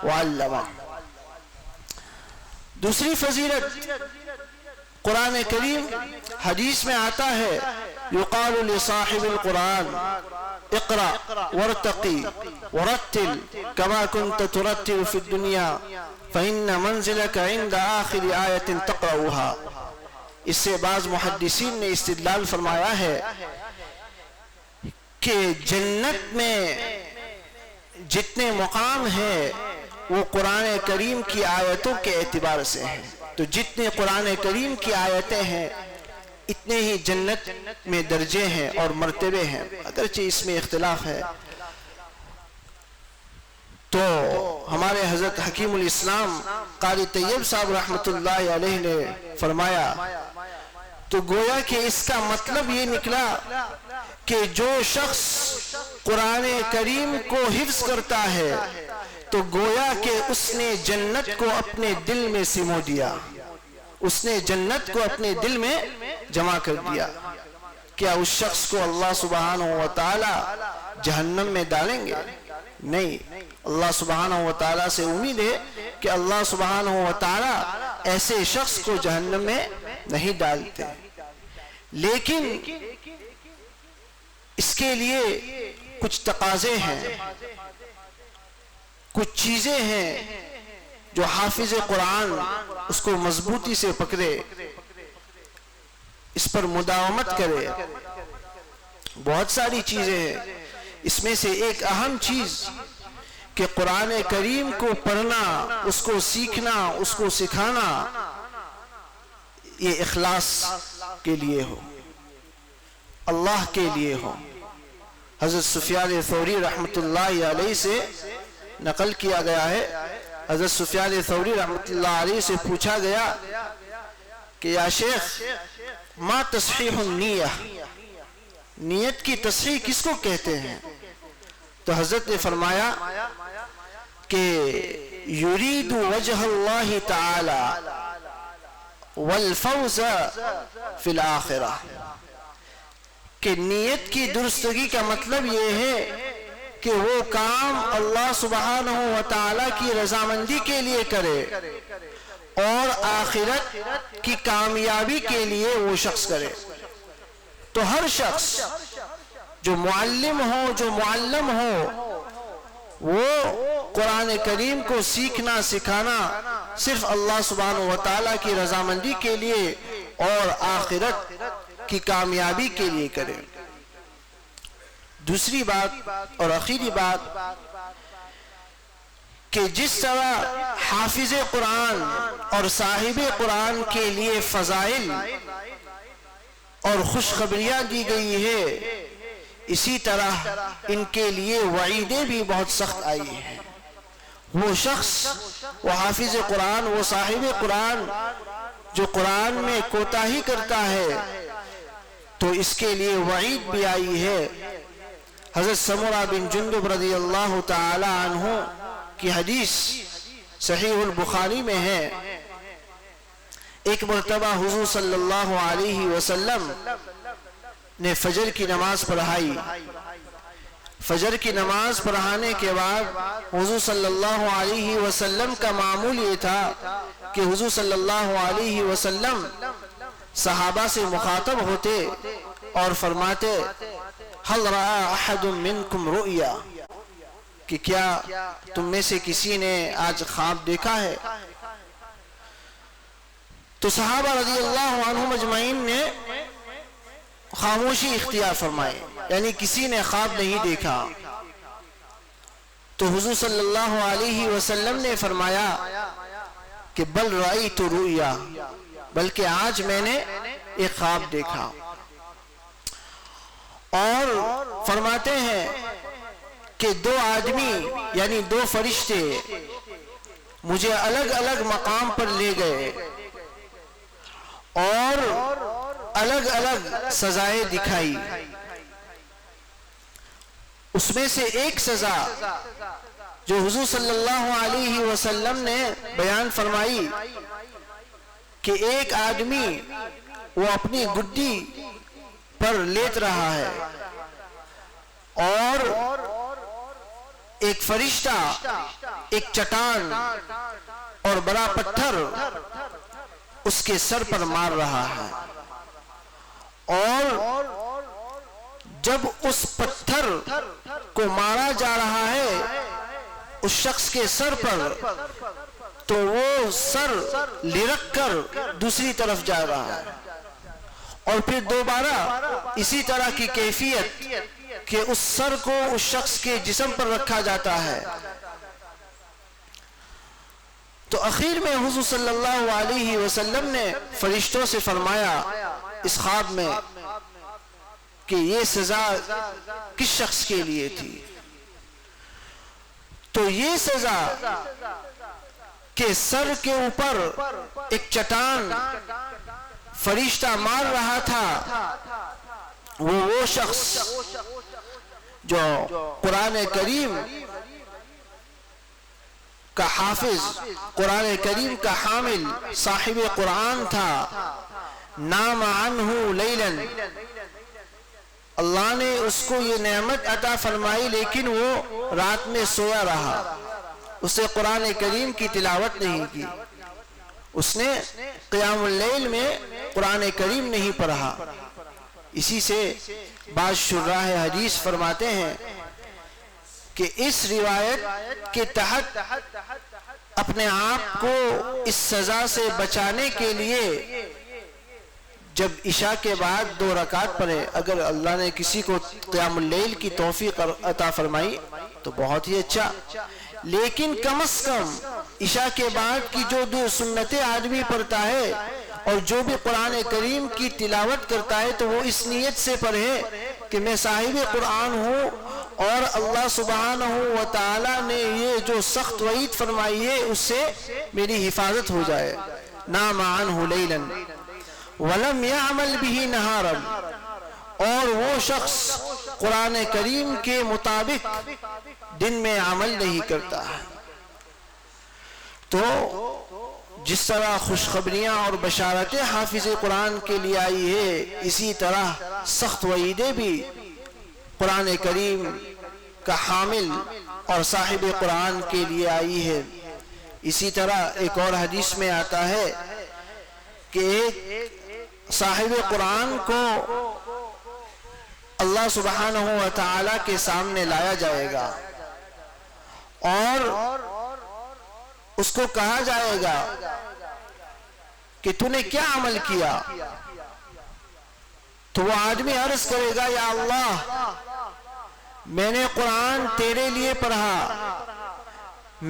وعلمہ. دوسری فضیلت قرآن کریم حدیث میں آتا ہے یقال لصاحب القرآن اقرأ وارتقی ورتل كما كنت ترتل في الدنيا فإن منزلك عند آخر آية تقرأها. اس سے بعض محدثین نے استدلال فرمایا ہے کہ جنت میں جتنے مقام ہیں وہ قرآن کریم کی آیتوں کے اعتبار سے ہیں. تو جتنے قرآن کریم کی آیتیں ہیں اتنے ہی جنت میں درجے ہیں اور مرتبے ہیں، اگرچہ اس میں اختلاف ہے. تو ہمارے حضرت حکیم الاسلام قاری طیب صاحب رحمۃ اللہ علیہ نے فرمایا تو گویا کہ اس کا مطلب یہ نکلا کہ جو شخص قرآن کریم کو حفظ کرتا ہے تو گویا کہ اس نے جنت کو اپنے دل میں سمو دیا، اس نے جنت کو اپنے دل میں جمع کر دیا. کیا اس شخص کو اللہ سبحانہ و تعالی جہنم میں ڈالیں گے؟ نہیں. اللہ سبحانہ و تعالیٰ سے امید ہے کہ اللہ سبحانہ و تعالیٰ ایسے شخص کو جہنم میں نہیں ڈالتے، لیکن اس کے لیے کچھ تقاضے ہیں، کچھ چیزیں ہیں جو حافظ قرآن اس کو مضبوطی سے پکڑے، اس پر مداومت کرے. بہت ساری چیزیں ہیں، اس میں سے ایک اہم چیز کہ قرآن کریم کو پڑھنا، اس کو سیکھنا، اس کو سکھانا یہ اخلاص کے لیے ہو، اللہ کے لیے ہو. حضرت سفیان ثوری رحمۃ اللہ علیہ سے نقل کیا گیا ہے. حضرت سفیان ثوری رحمۃ اللہ علیہ سے پوچھا گیا کہ یا شیخ ما تصحیح النیہ، نیت کی تصحیح کس کو کہتے ہیں؟ تو حضرت نے فرمایا کہ یرید وجہ اللہ تعالی والفوز فی الآخرہ، کہ نیت کی درستگی کا مطلب یہ ہے کہ وہ کام اللہ سبحانہ و تعالی کی رضامندی کے لیے کرے اور آخرت کی کامیابی کے لیے وہ شخص کرے. تو ہر شخص جو معلم ہو، جو معلم ہو، وہ قرآن کریم کو سیکھنا سکھانا صرف اللہ سبحانہ و تعالیٰ کی رضامندی کے لیے اور آخرت کی کامیابی کے لیے کرے. دوسری بات اور آخری بات کہ جس طرح حافظ قرآن اور صاحب قرآن کے لیے فضائل اور خوشخبریاں دی گئی ہے، اسی طرح ان کے لیے وعیدیں بھی بہت سخت آئی ہیں. وہ شخص، وہ حافظ قرآن، وہ صاحب قرآن جو قرآن میں کوتاہی کرتا ہے تو اس کے لیے وعید بھی آئی ہے. حضرت سمرہ بن جندب رضی اللہ تعالی عنہ کی حدیث صحیح البخاری میں ہے، ایک مرتبہ حضور صلی اللہ علیہ وسلم نے فجر کی نماز پڑھائی. فجر کی نماز پڑھانے کے بعد حضور صلی اللہ علیہ وسلم کا معمول یہ تھا کہ حضور صلی اللہ علیہ وسلم صحابہ سے مخاطب ہوتے اور فرماتے حل رأى احد منکم رؤیا، کہ کیا تم میں سے کسی نے آج خواب دیکھا ہے؟ تو صحابہ رضی اللہ عنہم اجمعین نے خاموشی اختیار فرمائی، یعنی کسی نے خواب نہیں دیکھا. تو حضور صلی اللہ علیہ وسلم نے فرمایا کہ بل رأیت رؤیا، بلکہ آج میں نے ایک خواب دیکھا. اور فرماتے ہیں کہ دو آدمی یعنی دو فرشتے مجھے الگ الگ مقام پر لے گئے اور الگ الگ سزائیں دکھائی. اس میں سے ایک سزا جو حضور صلی اللہ علیہ وسلم نے بیان فرمائی کہ ایک آدمی وہ اپنی گڈی پر لیٹ رہا ہے اور ایک فرشتہ ایک چٹان اور بڑا پتھر اس کے سر پر مار رہا ہے، اور جب اس پتھر کو مارا جا رہا ہے اس شخص کے سر پر تو وہ سر لرک کر دوسری طرف جا رہا ہے، اور پھر دوبارہ اسی طرح کی کیفیت کہ اس سر کو اس شخص کے جسم پر رکھا جاتا ہے. تو اخیر میں حضور صلی اللہ علیہ وسلم نے فرشتوں سے فرمایا اس خواب میں کہ یہ سزا کس شخص کے لیے تھی؟ تو یہ سزا کہ سر کے اوپر ایک چٹان فرشتہ مار رہا تھا، وہ شخص جو قرآن کریم کا حافظ، قرآن کریم کا حامل، صاحب قرآن تھا. نام عنہ لیلاً، اللہ نے اس کو یہ نعمت عطا فرمائی لیکن وہ رات میں سویا رہا، اسے قرآن کریم کی تلاوت نہیں کی، اس نے قیام اللیل میں قرآن کریم نہیں پڑھا. اسی سے بعض شراح حدیث فرماتے ہیں کہ اس روایت کے تحت اپنے آپ کو اس سزا سے بچانے کے لیے جب عشاء کے بعد 2 رکعت پڑھے، اگر اللہ نے کسی کو قیام اللیل کی توفیق عطا فرمائی تو بہت ہی اچھا، لیکن کم از کم عشاء کے بعد کی جو 2 سنتیں آدمی پڑھتا ہے اور جو بھی قرآن کریم کی تلاوت کرتا ہے تو وہ اس نیت سے پڑھے کہ میں صاحب قرآن ہوں اور اللہ سبحانہ و تعالی نے یہ جو سخت وعید فرمائی ہے اس سے میری حفاظت ہو جائے. نام عنہ لیلا ولم يعمل به نہارا، اور وہ شخص قرآن کریم کے مطابق دن میں عمل نہیں کرتا. تو جس طرح خوشخبریاں اور بشارتیں حافظ قرآن کے لیے آئی ہے، اسی طرح سخت وعیدیں بھی قرآن کریم کا حامل اور صاحب قرآن کے لیے آئی ہے. اسی طرح ایک اور حدیث میں آتا ہے کہ ایک صاحب قرآن کو اللہ سبحانہ و تعالی کے سامنے لایا جائے گا اور اس کو کہا جائے گا کہ تو نے کیا عمل کیا. تو وہ آدمی عرض کرے گا یا اللہ، میں نے قرآن تیرے لیے پڑھا،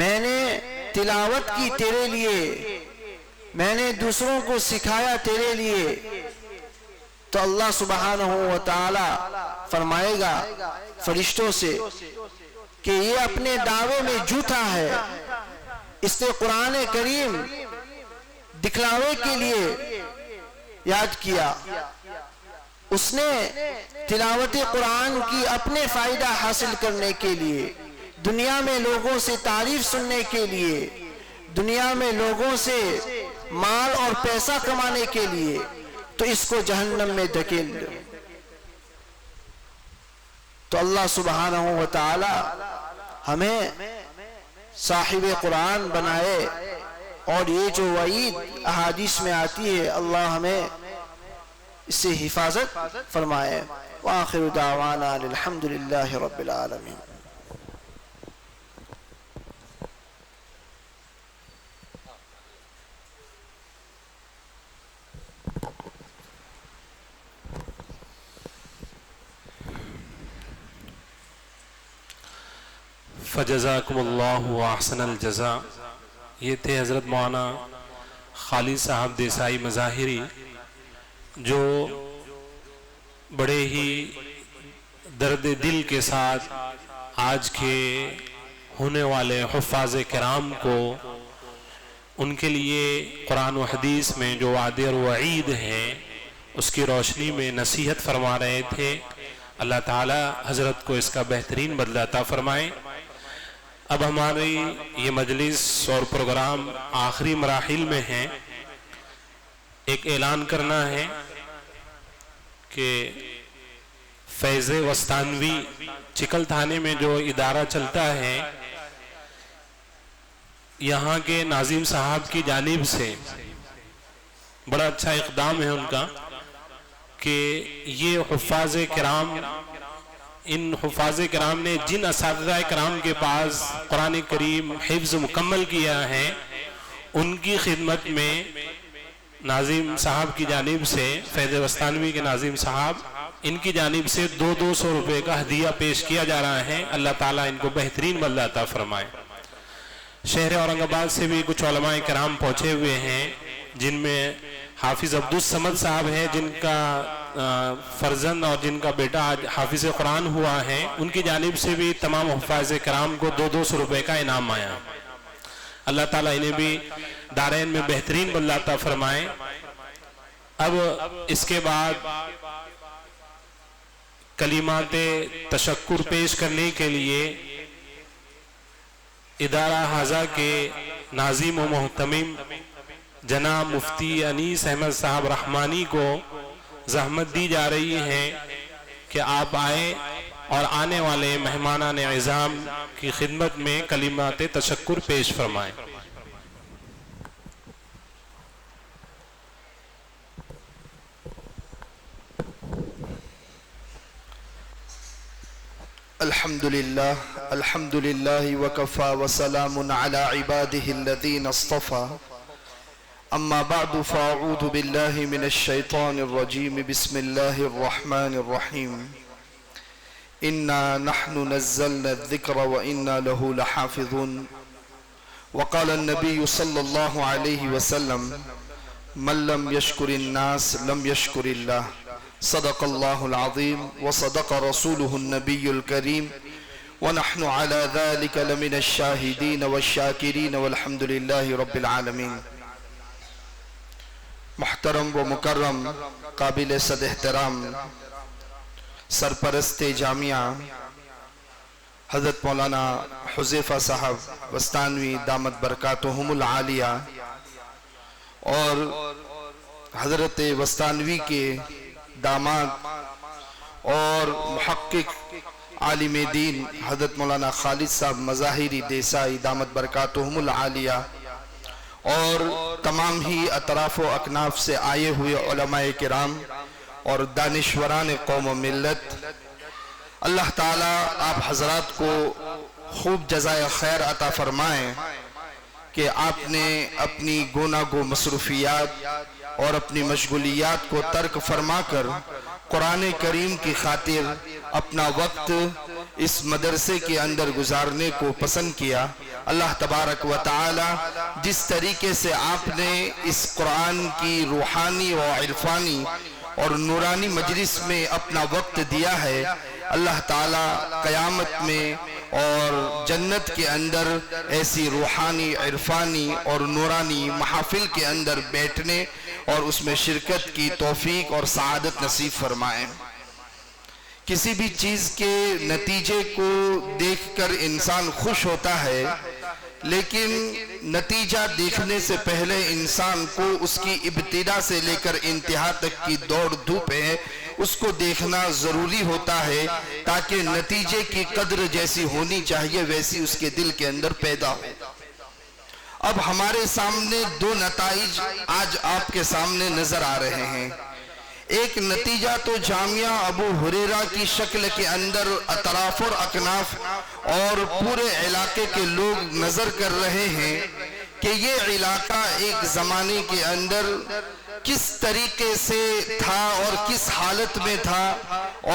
میں نے تلاوت کی تیرے لیے، میں نے دوسروں کو سکھایا تیرے لیے. تو اللہ سبحانہ و تعالی فرمائے گا فرشتوں سے کہ یہ اپنے دعوے میں جھوٹا ہے، اس نے قرآن کریم دکھلاوے کے لیے یاد کیا، اس نے تلاوت قرآن کی اپنے فائدہ حاصل کرنے کے لیے، دنیا میں لوگوں سے تعریف سننے کے لیے، دنیا میں لوگوں سے مال اور پیسہ کمانے کے لیے، تو اس کو جہنم میں دھکیل دو. تو اللہ سبحانہ و تعالی ہمیں صاحب قرآن بنائے، اور یہ جو وعید احادیث میں آتی ہے اللہ ہمیں اس سے حفاظت فرمائے. وآخر دعوانا الحمدللہ رب العالمین. فجزاکم اللہ واحسن الجزاء. یہ تھے حضرت مولانا خالد صاحب دیسائی مظاہری، جو بڑے ہی درد دل کے ساتھ آج کے ہونے والے حفاظ کرام کو ان کے لیے قرآن و حدیث میں جو وعدے اور وعید ہیں اس کی روشنی میں نصیحت فرما رہے تھے. اللہ تعالی حضرت کو اس کا بہترین بدلہ عطا فرمائے. اب ہماری یہ مجلس اور پروگرام آخری مراحل میں ہیں. ایک اعلان کرنا ہے کہ فیض وستانوی چکل تھانے میں جو ادارہ چلتا ہے، یہاں کے ناظم صاحب کی جانب سے بڑا اچھا اقدام ہے ان کا کہ یہ حفاظ کرام، ان حفاظ کرام نے جن اساتذہ کرام کے پاس قرآن کریم حفظ مکمل کیا ہے، ان کی خدمت میں ناظم صاحب کی جانب سے، فیض وستانوی کے ناظم صاحب، ان کی جانب سے 200 روپے کا ہدیہ پیش کیا جا رہا ہے. اللہ تعالیٰ ان کو بہترین بدلہ عطا فرمائے. شہر اورنگ آباد سے بھی کچھ علماء کرام پہنچے ہوئے ہیں، جن میں حافظ عبدالصمد صاحب ہے، جن کا فرزند اور جن کا بیٹا آج حافظ قرآن ہوا ہے. ان کی جانب سے بھی تمام حفاظ کرام کو 200 روپے کا انعام آیا. اللہ تعالیٰ انہیں بھی دارین میں بہترین بدلہ عطا فرمائے. اب اس کے بعد کلمات تشکر پیش کرنے کے لیے ادارہ حاضہ کے ناظم و محتمم جناب مفتی انیس احمد صاحب رحمانی کو زحمت دی جا رہی ہے کہ آپ آئیں اور آنے والے مہمانان اعظام کی خدمت میں کلمات تشکر پیش فرمائیں. الحمد لله وكفى وسلام على عباده الذين اصطفى. اما بعد فاعوذ بالله من الشيطان الرجيم. بسم الله الرحمن الرحيم. انا نحن نزلنا الذكر وانا له لحافظون. وقال النبي صلى الله عليه وسلم من لم يشكر الناس لم يشكر الله. صدق اللہ العظیم وصدق رسولہ النبی الکریم ونحن على ذلك لمن الشاہدین والشاکرین والحمد للہ رب العالمین۔ محترم و مکرم قابل صد احترام سرپرست جامعہ حضرت مولانا حذیفہ صاحب وستانوی دامت برکاتہم العالیہ اور حضرت وستانوی کے داماد اور محقق عالم دین حضرت مولانا خالد صاحب مظاہری دیسائی دامت برکاتہم العالیہ اور تمام ہی اطراف و اکناف سے آئے ہوئے علماء کرام اور دانشوران قوم و ملت، اللہ تعالیٰ آپ حضرات کو خوب جزائے خیر عطا فرمائیں کہ آپ نے اپنی گوناگو مصروفیات اور اپنی مشغولیات کو ترک فرما کر قرآن کریم کی خاطر اپنا وقت اس مدرسے کے اندر گزارنے کو پسند کیا۔ اللہ تبارک و تعالی جس طریقے سے آپ نے اس قرآن کی روحانی و عرفانی اور نورانی مجلس میں اپنا وقت دیا ہے، اللہ تعالی قیامت میں اور جنت کے اندر ایسی روحانی عرفانی اور نورانی محافل کے اندر بیٹھنے اور اس میں شرکت کی توفیق اور سعادت نصیب فرمائیں۔ کسی بھی چیز کے نتیجے کو دیکھ کر انسان خوش ہوتا ہے، لیکن نتیجہ دیکھنے سے پہلے انسان کو اس کی ابتدا سے لے کر انتہا تک کی دوڑ دھوپ ہے اس کو دیکھنا ضروری ہوتا ہے تاکہ نتیجے کی قدر جیسی ہونی چاہیے ویسی اس کے دل کے اندر پیدا ہو۔ اب ہمارے سامنے دو نتائج آج آپ کے سامنے نظر آ رہے ہیں۔ ایک نتیجہ تو جامعہ ابو ہریرہ کی شکل کے اندر اطراف اور اکناف اور پورے علاقے کے لوگ نظر کر رہے ہیں کہ یہ علاقہ ایک زمانے کے اندر کس طریقے سے تھا اور کس حالت میں تھا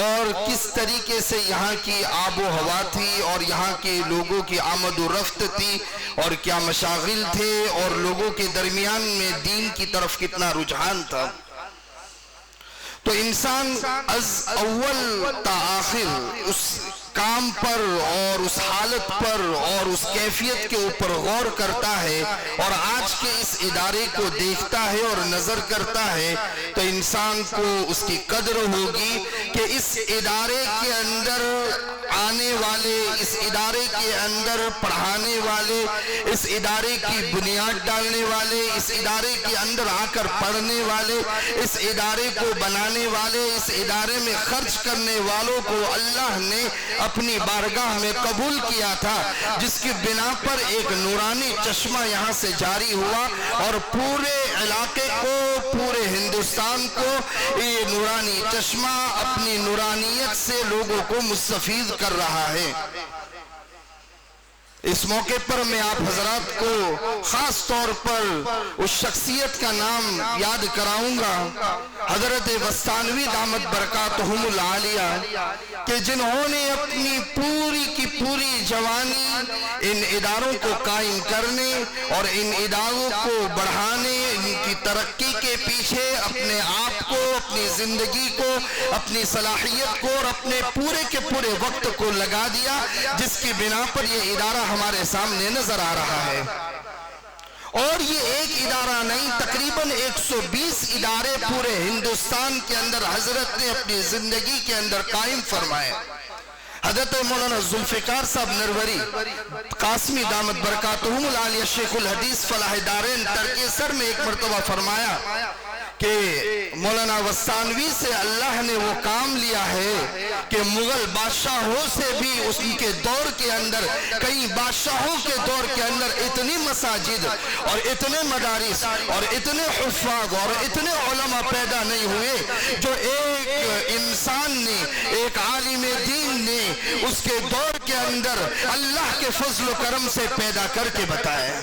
اور کس طریقے سے یہاں کی آب و ہوا تھی اور یہاں کے لوگوں کی آمد و رفت تھی اور کیا مشاغل تھے اور لوگوں کے درمیان میں دین کی طرف کتنا رجحان تھا۔ تو انسان از اول تا آخر اس کام پر اور اس حالت پر اور اس کیفیت کے اوپر غور کرتا ہے اور آج کے اس ادارے کو دیکھتا ہے اور نظر کرتا ہے تو انسان کو اس کی قدر ہوگی کہ اس ادارے کے اندر آنے والے، اس ادارے کے اندر پڑھانے والے، اس ادارے کی بنیاد ڈالنے والے، اس ادارے کے اندر آ کر پڑھنے والے، اس ادارے کو بنانے والے، اس ادارے میں خرچ کرنے والوں کو اللہ نے اپنی بارگاہ میں قبول کیا تھا، جس کی بنا پر ایک نورانی چشمہ یہاں سے جاری ہوا اور پورے علاقے کو، پورے ہندوستان کو یہ نورانی چشمہ اپنی نورانیت سے لوگوں کو مستفید کر رہا ہے۔ اس موقع پر میں آپ حضرات کو خاص طور پر اس شخصیت کا نام یاد کراؤں گا، حضرت وستانوی دامت برکاتہم العالیہ، کہ جنہوں نے اپنی پوری کی پوری جوانی ان اداروں کو قائم کرنے اور ان اداروں کو بڑھانے، ان کی ترقی کے پیچھے اپنے آپ کو، اپنی زندگی کو، اپنی صلاحیت کو اور اپنے پورے کے پورے وقت کو لگا دیا، جس کی بنا پر یہ ادارہ ہمارے سامنے نظر آ رہا ہے۔ اور یہ ایک ادارہ نہیں، تقریباً 120 ادارے پورے ہندوستان کے اندر حضرت نے اپنی زندگی کے اندر قائم فرمائے۔ حضرت مولانا ذوالفقار صاحب نروری قاسمی دامت برکاتہم العالیہ شیخ الحدیث فلاح دارین ترکیسر میں ایک مرتبہ فرمایا کہ مولانا وستانوی سے اللہ نے وہ کام لیا ہے کہ مغل بادشاہوں سے بھی اس کے دور کے اندر، کئی بادشاہوں کے دور کے اندر اتنی مساجد اور اتنے مدارس اور اتنے حفاظ اور اتنے علماء پیدا نہیں ہوئے جو ایک انسان نے، ایک عالم دین نے اس کے دور کے اندر اللہ کے فضل و کرم سے پیدا کر کے بتایا۔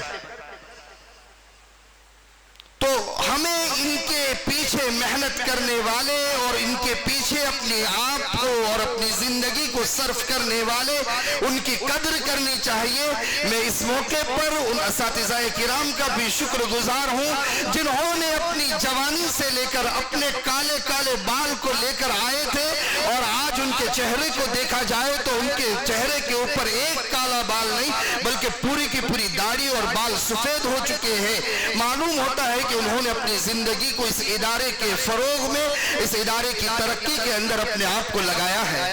تو ہمیں ان کے پیچھے محنت کرنے والے اور ان کے پیچھے اپنے آپ کو اور اپنی زندگی کو صرف کرنے والے ان کی قدر کرنی چاہیے۔ میں اس موقع پر ان اساتذہ کرام کا بھی شکر گزار ہوں جنہوں نے اپنی جوانی سے لے کر اپنے کالے کالے بال کو لے کر آئے تھے اور آج ان کے چہرے کو دیکھا جائے تو ان کے چہرے کے اوپر ایک کالا بال نہیں بلکہ پوری کی پوری داڑھی اور بال سفید ہو چکے ہیں. معلوم ہوتا ہے کہ انہوں نے اپنی زندگی کو اس ادارے کے فروغ میں, اس ادارے کی ترقی کے اندر اپنے آپ کو لگایا ہے.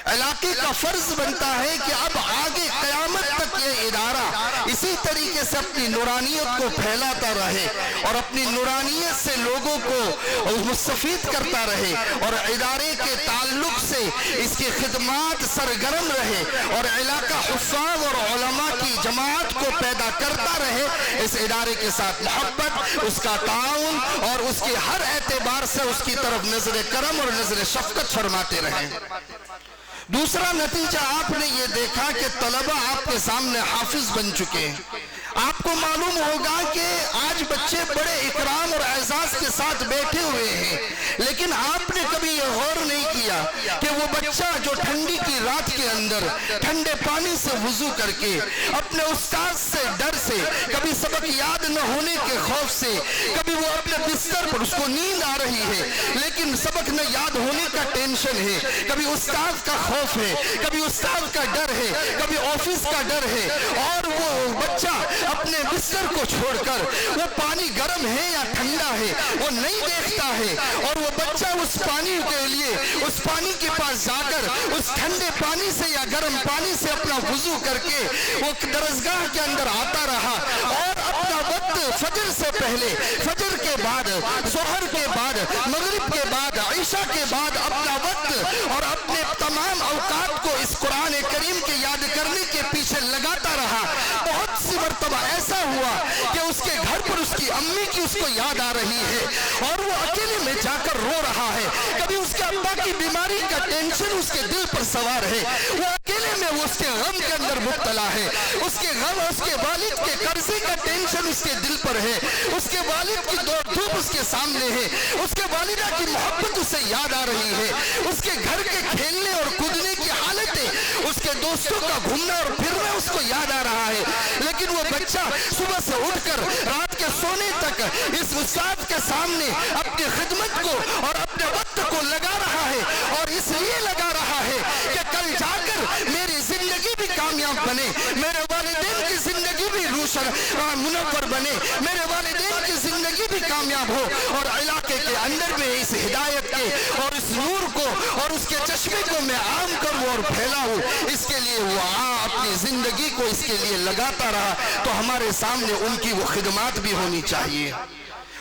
علاقے کا فرض بنتا ہے کہ اب آگے قیامت تک یہ ادارہ اسی طریقے سے اپنی نورانیت کو پھیلاتا رہے اور اپنی نورانیت سے لوگوں کو مستفید کرتا رہے اور ادارے کے تعلق سے اس کی خدمات سرگرم رہے اور علاقہ حفاظ اور علماء کی جماعت کو پیدا کرتا رہے. اس ادارے کے ساتھ محبت, اس کا تعاون اور اس کے ہر اعتبار سے اس کی طرف نظر کرم اور نظر شفقت فرماتے رہے. دوسرا نتیجہ آپ نے یہ دیکھا کہ طلبہ آپ کے سامنے حافظ بن چکے ہیں. آپ کو معلوم ہوگا کہ آج بچے بڑے اکرام اور اعزاز کے ساتھ بیٹھے ہوئے ہیں, لیکن آپ نے کبھی یہ غور نہیں کیا کہ وہ بچہ جو ٹھنڈی کی رات کے اندر ٹھنڈے پانی سے وضو کر کے اپنے استاد سے ڈر سے, کبھی سبق یاد نہ ہونے کے خوف سے, کبھی وہ اپنے بستر پر اس کو نیند آ رہی ہے لیکن سبق نہ یاد ہونے کا ٹینشن ہے, کبھی استاد کا خوف ہے, کبھی استاد کا ڈر ہے, کبھی آفس کا ڈر ہے, اور وہ بچہ اپنے بستر کو چھوڑ کر وہ پانی گرم ہے یا ٹھنڈا ہے وہ نہیں دیکھتا ہے, اور وہ بچہ اس پانی کے لیے اس پانی کے پاس جا کر اس ٹھنڈے پانی سے یا گرم پانی سے اپنا وضو کر کے وہ درسگاہ کے اندر آتا رہا اور اپنا وقت فجر سے پہلے, فجر کے بعد, ظہر کے بعد, مغرب کے بعد, عشاء کے بعد اپنا وقت اور اپنے تمام اوقات کو اس قرآن کریم کے یاد کرنے کے پیچھے لگاتا رہا. بہت سی مرتبہ ایسا ہوا کہ اس کے گھر پر اس کی امی کی اس کو یاد آ رہی ہے اور وہ اکیلے میں جا کر رو رہا ہے. کبھی اس کے ابا کی بیماری کا ٹینشن اس کے دل پر سوار ہے, وہ اکیلے میں وہ اس کے غم کے اندر مبتلا ہے, اس کے غم, اس کے والد کے قرضے کا ٹینشن اس کے دل پر ہے, اس کے والد کی دوڑ دھوپ اس کے سامنے ہے, اس کے والدہ کی محبت اسے یاد آ رہی ہے, اس کے گھر کے کھیلنے اور کودنے کی حالتیں, اس کے دوستوں کا گھومنا اور پھرنا اس کو یاد آ رہا ہے. لیکن وہ بچہ صبح سے اٹھ کر رات کے سونے تک اس استاد کے سامنے اپنی خدمت کو اور اپنے وقت کو لگا رہا ہے, اور اس لیے لگا رہا ہے کہ کل جا کر میری زندگی بھی کامیاب بنے, میرے والدین کی زندگی بھی روشن منور بنے, میرے والدین کی زندگی بھی کامیاب ہو, اور علاقے کے اندر میں اس ہدایت کے اور اس نور کو اور اس کے چشمے کو میں عام کروں اور پھیلاؤں. اس کے لیے وہ اپنی زندگی کو اس کے لیے لگاتا رہا. تو ہمارے سامنے ان کی وہ خدمات بھی ہونی چاہیے,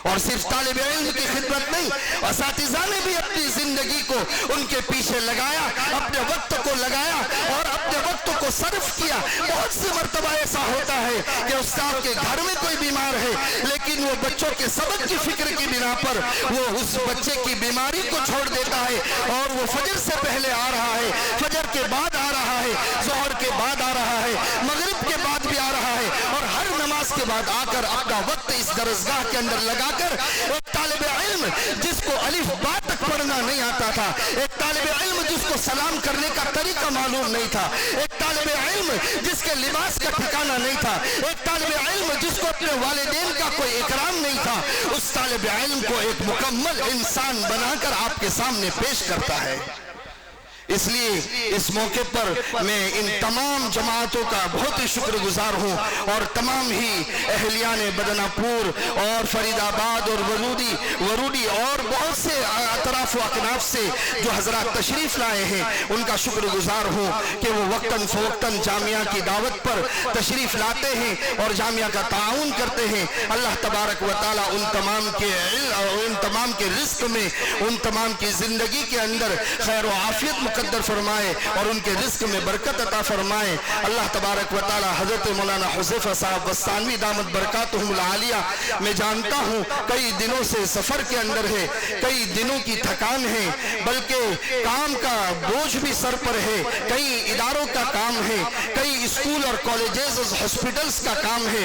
اور صرف طالب علم کی خدمت نہیں, اساتذہ نے بھی اپنی زندگی کو ان کے پیچھے لگایا, اپنے وقت کو لگایا اور اپنے وقت کو صرف کیا. بہت سی مرتبہ ایسا ہوتا ہے کہ استاد کے گھر میں کوئی بیمار ہے لیکن وہ بچوں کے سبق کی فکر کی بنا پر وہ اس بچے کی بیماری کو چھوڑ دیتا ہے اور وہ فجر سے پہلے آ رہا ہے, فجر کے بعد آ رہا ہے, ظہر کے بعد آ رہا ہے, مغرب کے بعد بھی آ رہا ہے, اور ہر نماز کے بعد آ کر اپنا وقت اس درسگاہ کے اندر لگا کر ایک طالب علم جس کو الف با تک پڑھنا نہیں آتا تھا, ایک طالب علم جس کو سلام کرنے کا طریقہ معلوم نہیں تھا, ایک طالب علم جس کے لباس کا ٹھکانہ نہیں تھا, ایک طالب علم جس کو اپنے والدین کا کوئی اکرام نہیں تھا, اس طالب علم کو ایک مکمل انسان بنا کر آپ کے سامنے پیش کرتا ہے. اس لیے اس موقع پر میں ان تمام جماعتوں کا بہت ہی شکر گزار ہوں, اور تمام ہی اہلیان بدنا پور اور فرید آباد اور ورودی اور بہت سے اطراف و اکناف سے جو حضرات تشریف لائے ہیں ان کا شکر گزار ہوں کہ وہ وقتاً فوقتاً جامعہ کی دعوت پر تشریف لاتے ہیں اور جامعہ کا تعاون کرتے ہیں. اللہ تبارک و تعالی ان تمام کے علم اور ان تمام کے رزق میں, ان تمام کی زندگی کے اندر خیر و عافیت مقدر فرمائے اور ان کے رزق میں برکت عطا فرمائے. اللہ تبارک و تعالی حضرت مولانا حذیفہ صاحب وستانوی دامت برکاتہم العالیہ, میں جانتا ہوں کئی دنوں سے سفر کے اندر ہے, کئی دنوں کی تھکان ہے, بلکہ کام کا بوجھ بھی سر پر ہے, کئی اداروں کا کام ہے, کئی اسکول اور کالجز اور ہاسپٹلز کا کام ہے,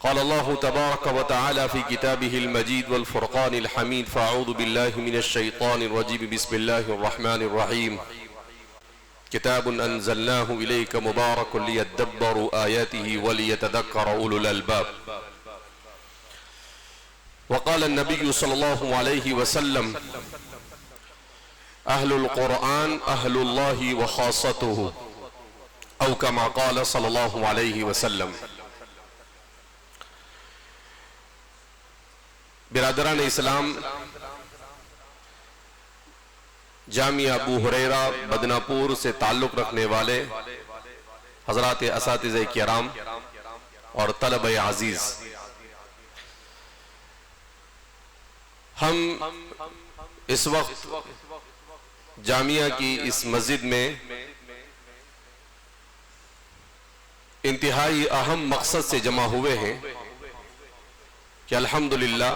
قال الله تبارك وتعالى في كتابه المجيد والفرقان الحميد فأعوذ بالله من الشيطان الرجيم بسم الله الرحمن الرحيم كتاب أنزلناه إليك مبارك ليدبروا آياته وليتذكر أولو الألباب. وقال النبي صلى الله عليه وسلم أهل القرآن أهل الله وخاصته أو كما قال صلى الله عليه وسلم. برادران اسلام، جامعہ ابو ہریرہ بدناپور سے تعلق رکھنے والے حضرات اساتذہ کرام اور طلبہ عزیز، ہم اس وقت جامعہ کی اس مسجد میں انتہائی اہم مقصد سے جمع ہوئے ہیں کہ الحمدللہ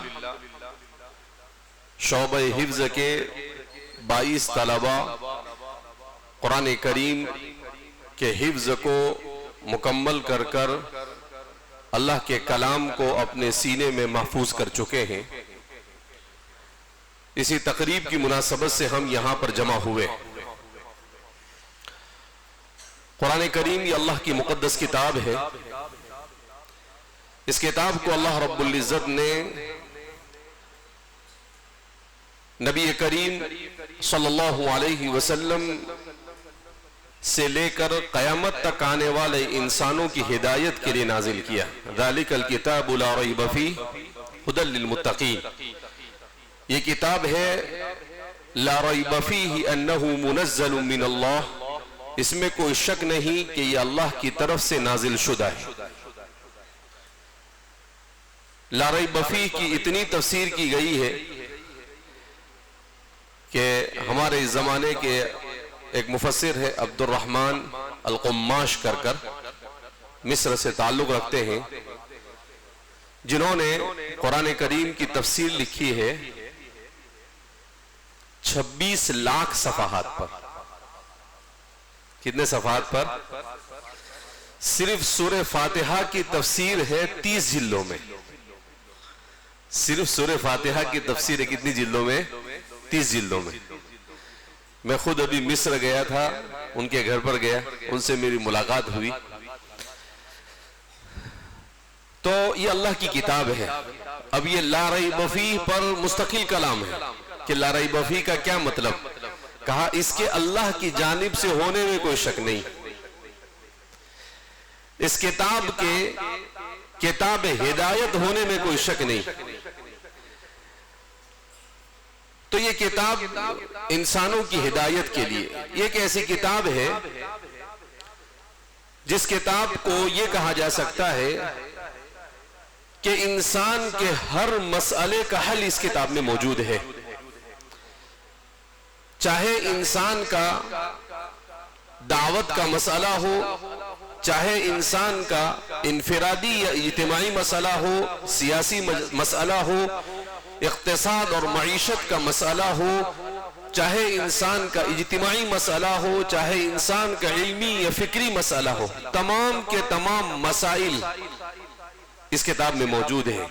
شعبہ حفظ کے 22 طلبہ قرآن کریم کے حفظ کو مکمل کر کر اللہ کے کلام کو اپنے سینے میں محفوظ کر چکے ہیں۔ اسی تقریب کی مناسبت سے ہم یہاں پر جمع ہوئے۔ قرآن کریم یہ اللہ کی مقدس کتاب ہے۔ اس کتاب کو اللہ رب العزت نے نبی کریم صلی اللہ علیہ وسلم سے لے کر قیامت تک آنے والے انسانوں کی ہدایت کے لیے نازل کیا۔ ذالک الکتاب لا ریب فیہ ھدی للمتقین۔ یہ کتاب ہے لا ریب فیہ انہ منزل من اللہ، اس میں کوئی شک نہیں کہ یہ اللہ کی طرف سے نازل شدہ ہے۔ لا ریب فیہ کی اتنی تفسیر کی گئی ہے کہ ہمارے زمانے کے ایک مفسر ہے عبد الرحمن القماش کر مصر سے تعلق رکھتے ہیں، جنہوں نے قرآن کریم کی تفسیر لکھی ہے 26 لاکھ صفحات پر۔ کتنے صفحات پر؟ صرف سورہ فاتحہ کی تفسیر ہے 30 جلدوں میں۔ صرف سورہ فاتحہ کی تفسیر ہے کتنی جلدوں میں؟ 30 جلدوں میں۔ میں خود ابھی مصر گیا تھا، ان کے گھر پر گیا، ان سے میری ملاقات ہوئی۔ تو یہ اللہ کی کتاب ہے۔ اب یہ لا ریب فیہ پر مستقل کلام ہے کہ لا ریب فیہ کا کیا مطلب؟ کہا اس کے اللہ کی جانب سے ہونے میں کوئی شک نہیں۔ اس کتاب کے کتاب ہدایت ہونے میں کوئی شک نہیں۔ تو یہ کتاب انسانوں کی ہدایت کے لیے، یہ ایک ایسی کتاب ہے جس کتاب کو یہ کہا جا سکتا ہے کہ انسان کے ہر مسئلے کا حل اس کتاب میں موجود ہے۔ چاہے انسان کا دعوت کا مسئلہ ہو، چاہے انسان کا انفرادی یا اجتماعی مسئلہ ہو، سیاسی مسئلہ ہو، اقتصاد اور معیشت کا مسئلہ ہو، چاہے انسان کا اجتماعی مسئلہ ہو، چاہے انسان کا علمی یا فکری مسئلہ ہو، تمام کے تمام مسائل اس کتاب میں موجود ہیں۔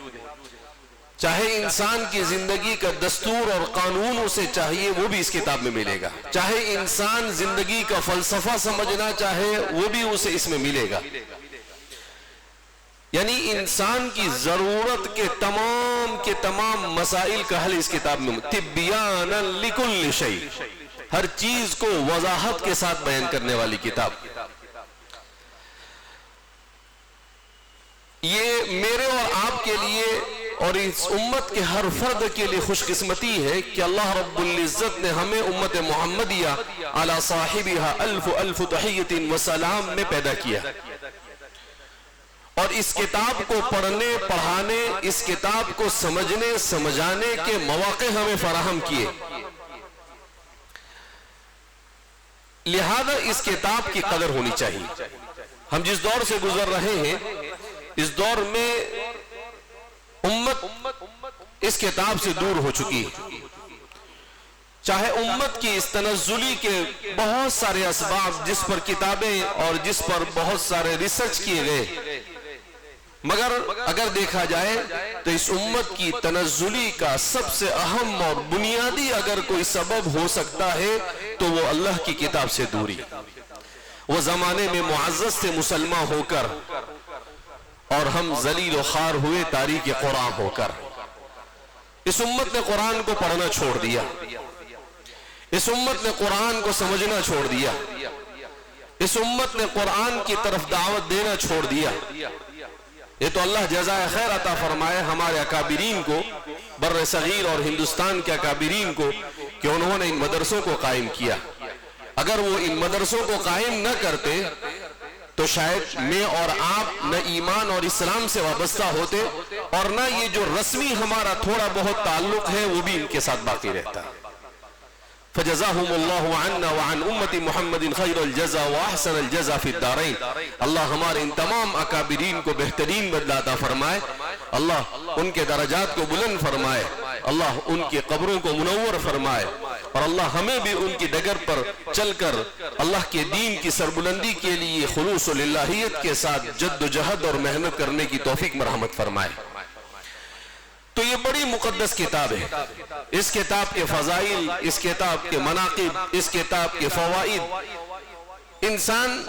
چاہے انسان کی زندگی کا دستور اور قانون اسے چاہیے، وہ بھی اس کتاب میں ملے گا۔ چاہے انسان زندگی کا فلسفہ سمجھنا چاہے، وہ بھی اسے اس میں ملے گا۔ یعنی انسان کی ضرورت کے تمام مسائل کا حل اس کتاب میں، تبیانا لکل شیء، ہر چیز کو وضاحت کے ساتھ بیان کرنے والی کتاب۔ یہ میرے اور آپ کے لیے اور اس امت کے ہر فرد کے لیے خوش قسمتی ہے کہ اللہ رب العزت نے ہمیں امت محمدیہ علی صاحبہا الف الف تحیت و سلام میں پیدا کیا، اور اس کتاب کو پڑھنے پڑھانے، اس کتاب کو سمجھنے سمجھانے کے مواقع ہمیں فراہم کیے۔ لہذا اس کتاب کی قدر ہونی چاہیے۔ ہم جس دور سے گزر رہے ہیں، اس دور میں امت اس کتاب سے دور ہو چکی ہے۔ چاہے امت کی اس تنزلی کے بہت سارے اسباب جس پر کتابیں اور جس پر بہت سارے ریسرچ کیے گئے، مگر اگر دیکھا جائے تو اس امت کی تنزلی کا سب سے اہم اور بنیادی اگر کوئی سبب ہو سکتا ہے تو وہ اللہ کی کتاب سے دوری۔ وہ زمانے میں معزز سے مسلمان ہو کر اور ہم ذلیل و خوار ہوئے تاریک قرآن ہو کر، اس امت نے قرآن کو پڑھنا چھوڑ دیا، اس امت نے قرآن کو سمجھنا چھوڑ دیا، اس امت نے قرآن کی طرف دعوت دینا چھوڑ دیا۔ یہ تو اللہ جزائے خیر عطا فرمائے ہمارے اکابرین کو، بر صغیر اور ہندوستان کے اکابرین کو، کہ انہوں نے ان مدرسوں کو قائم کیا۔ اگر وہ ان مدرسوں کو قائم نہ کرتے تو شاید میں اور آپ نہ ایمان اور اسلام سے وابستہ ہوتے، اور نہ یہ جو رسمی ہمارا تھوڑا بہت تعلق ہے وہ بھی ان کے ساتھ باقی رہتا۔ فجزاہم اللہ عنا وعن امت محمد خیر الجزا واحسن الجزا فی الدارین۔ اللہ ہمارے ان تمام اکابرین کو بہترین بدلہ عطا فرمائے، اللہ ان کے درجات کو بلند فرمائے، اللہ ان کی قبروں کو منور فرمائے، اور اللہ ہمیں بھی ان کی ڈگر پر چل کر اللہ کے دین کی سربلندی کے لیے خلوص و للہیت کے ساتھ جد و جہد اور محنت کرنے کی توفیق مرحمت فرمائے۔ تو یہ بڑی مقدس کتاب ہے۔ اس کتاب کے فضائل، اس کتاب کے مناقب، اس کتاب کے فوائد انسان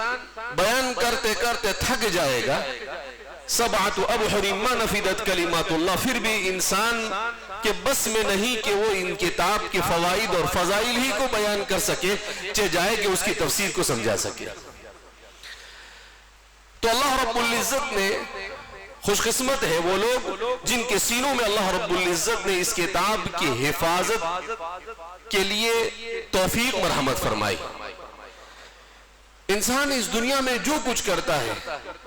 بیان کرتے کرتے تھک جائے گا۔ سبعۃ ابحر ما نفدت کلمات اللہ، پھر بھی انسان کے بس میں نہیں کہ وہ ان کتاب کے فوائد اور فضائل ہی کو بیان کر سکے، جائے کہ اس کی تفسیر کو سمجھا سکے۔ تو اللہ رب العزت نے خوش قسمت ہے وہ لوگ جن کے سینوں میں اللہ رب العزت نے اس کتاب کی حفاظت کے لیے توفیق مرحمت فرمائی۔ انسان اس دنیا میں جو کچھ کرتا ہے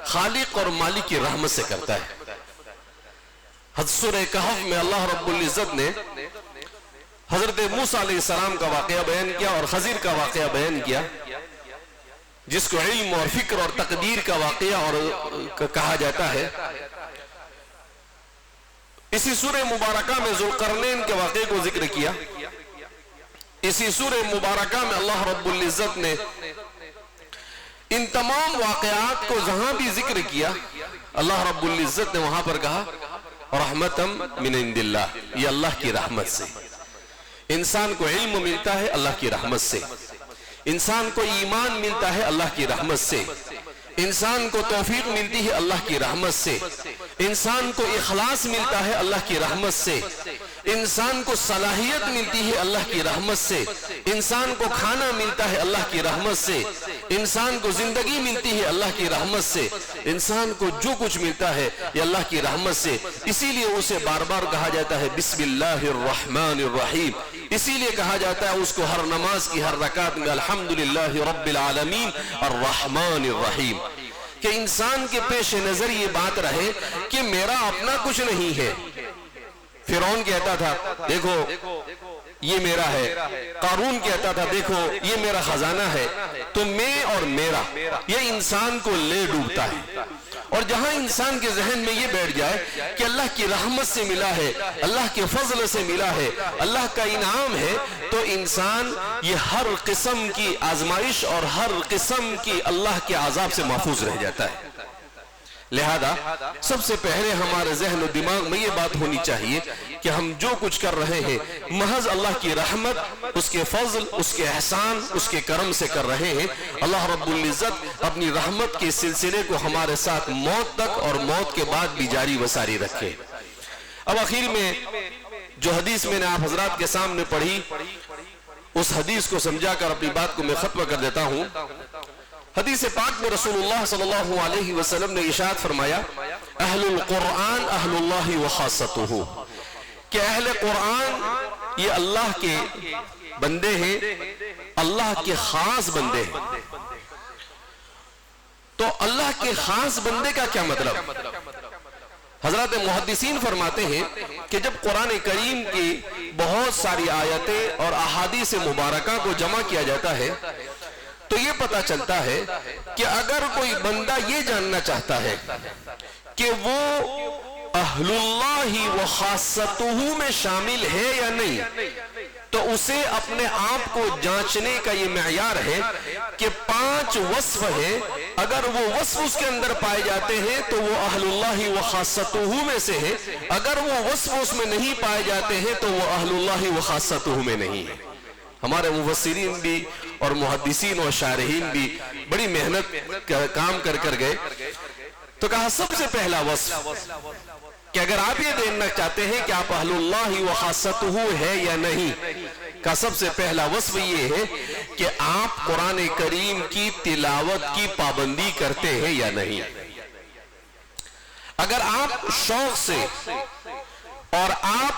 خالق اور مالک کی رحمت سے کرتا ہے۔ حضرت سورہ کہف میں اللہ رب العزت نے حضرت موسیٰ علیہ السلام کا واقعہ بیان کیا اور خضر کا واقعہ بیان کیا، جس کو علم اور فکر اور تقدیر کا واقعہ اور کہا جاتا ہے۔ اسی سورہ مبارکہ میں ذوالقرنین کے واقعے کو ذکر کیا۔ اسی سورہ مبارکہ میں اللہ رب العزت نے ان تمام واقعات کو جہاں بھی ذکر کیا، اللہ رب العزت نے وہاں پر کہا رحمتم من عند اللہ، یہ اللہ کی رحمت سے۔ انسان کو علم ملتا ہے اللہ کی رحمت سے، انسان کو ایمان ملتا ہے اللہ کی رحمت سے، انسان کو توفیق ملتی ہے اللہ کی رحمت سے، انسان کو اخلاص ملتا ہے اللہ کی رحمت سے، انسان کو صلاحیت ملتی ہے اللہ کی رحمت سے، انسان کو کھانا ملتا ہے اللہ کی رحمت سے، انسان کو زندگی ملتی ہے اللہ کی رحمت سے، انسان کو جو کچھ ملتا ہے یہ اللہ کی رحمت سے۔ اسی لیے اسے بار بار کہا جاتا ہے بسم اللہ الرحمن الرحیم، اسی لیے کہا جاتا ہے اس کو ہر نماز کی ہر رکعت میں الحمدللہ رب العالمین الرحمن الرحیم، کہ انسان کے پیش نظر یہ بات رہے کہ میرا اپنا کچھ نہیں ہے۔ فرعون کہتا تھا دیکھو یہ میرا ہے. قارون کہتا تھا دیکھو یہ میرا خزانہ ہے. تو میں اور میرا یہ انسان کو لے ڈوبتا ہے. اور جہاں انسان کے ذہن میں یہ بیٹھ جائے کہ اللہ کی رحمت سے ملا ہے, اللہ کے فضل سے ملا ہے, اللہ کا انعام ہے, تو انسان یہ ہر قسم کی آزمائش اور ہر قسم کی اللہ کے عذاب سے محفوظ رہ جاتا ہے. لہذا سب سے پہلے ہمارے ذہن و دماغ میں یہ بات ہونی چاہیے کہ ہم جو کچھ کر رہے ہیں محض اللہ کی رحمت, اس کے فضل, اس کے احسان, اس کے کرم سے کر رہے ہیں. اللہ رب العزت اپنی رحمت کے سلسلے کو ہمارے ساتھ موت تک اور موت کے بعد بھی جاری و ساری رکھے. اب آخر میں جو حدیث میں نے آپ حضرات کے سامنے پڑھی, اس حدیث کو سمجھا کر اپنی بات کو میں ختم کر دیتا ہوں. حدیث پاک میں رسول اللہ صلی اللہ علیہ وسلم نے ارشاد فرمایا, اہل القرآن اہل اللہ وخاصتہ, کہ اہل قرآن یہ اللہ کے بندے ہیں, اللہ کے خاص بندے ہیں. تو اللہ کے خاص بندے کا کیا مطلب؟ حضرات محدثین فرماتے ہیں کہ جب قرآن کریم کی بہت ساری آیتیں اور احادیث مبارکہ کو جمع کیا جاتا ہے تو یہ پتا چلتا ہے کہ اگر کوئی بندہ یہ جاننا چاہتا ہے کہ وہ اہل اللہ و خاصتہ میں شامل ہے یا نہیں, تو اسے اپنے آپ کو جانچنے کا یہ معیار ہے کہ 5 وصف ہے. اگر وہ وصف اس کے اندر پائے جاتے ہیں تو وہ اہل اللہ و خاصتہ میں سے ہے, اگر وہ وصف اس میں نہیں پائے جاتے ہیں تو وہ اہل اللہ و خاصتہ میں نہیں ہے. ہمارے مفسرین بھی اور محدثین اور شارحین بھی بڑی محنت کام کر گئے. تو کہا سب سے پہلا وصف کہ اگر آپ یہ دیکھنا چاہتے ہیں کہ آپ اہل اللہ و خاصتہ ہے یا نہیں, کا سب سے پہلا وصف یہ ہے کہ آپ قرآن کریم کی تلاوت کی پابندی کرتے ہیں یا نہیں. اگر آپ شوق سے اور آپ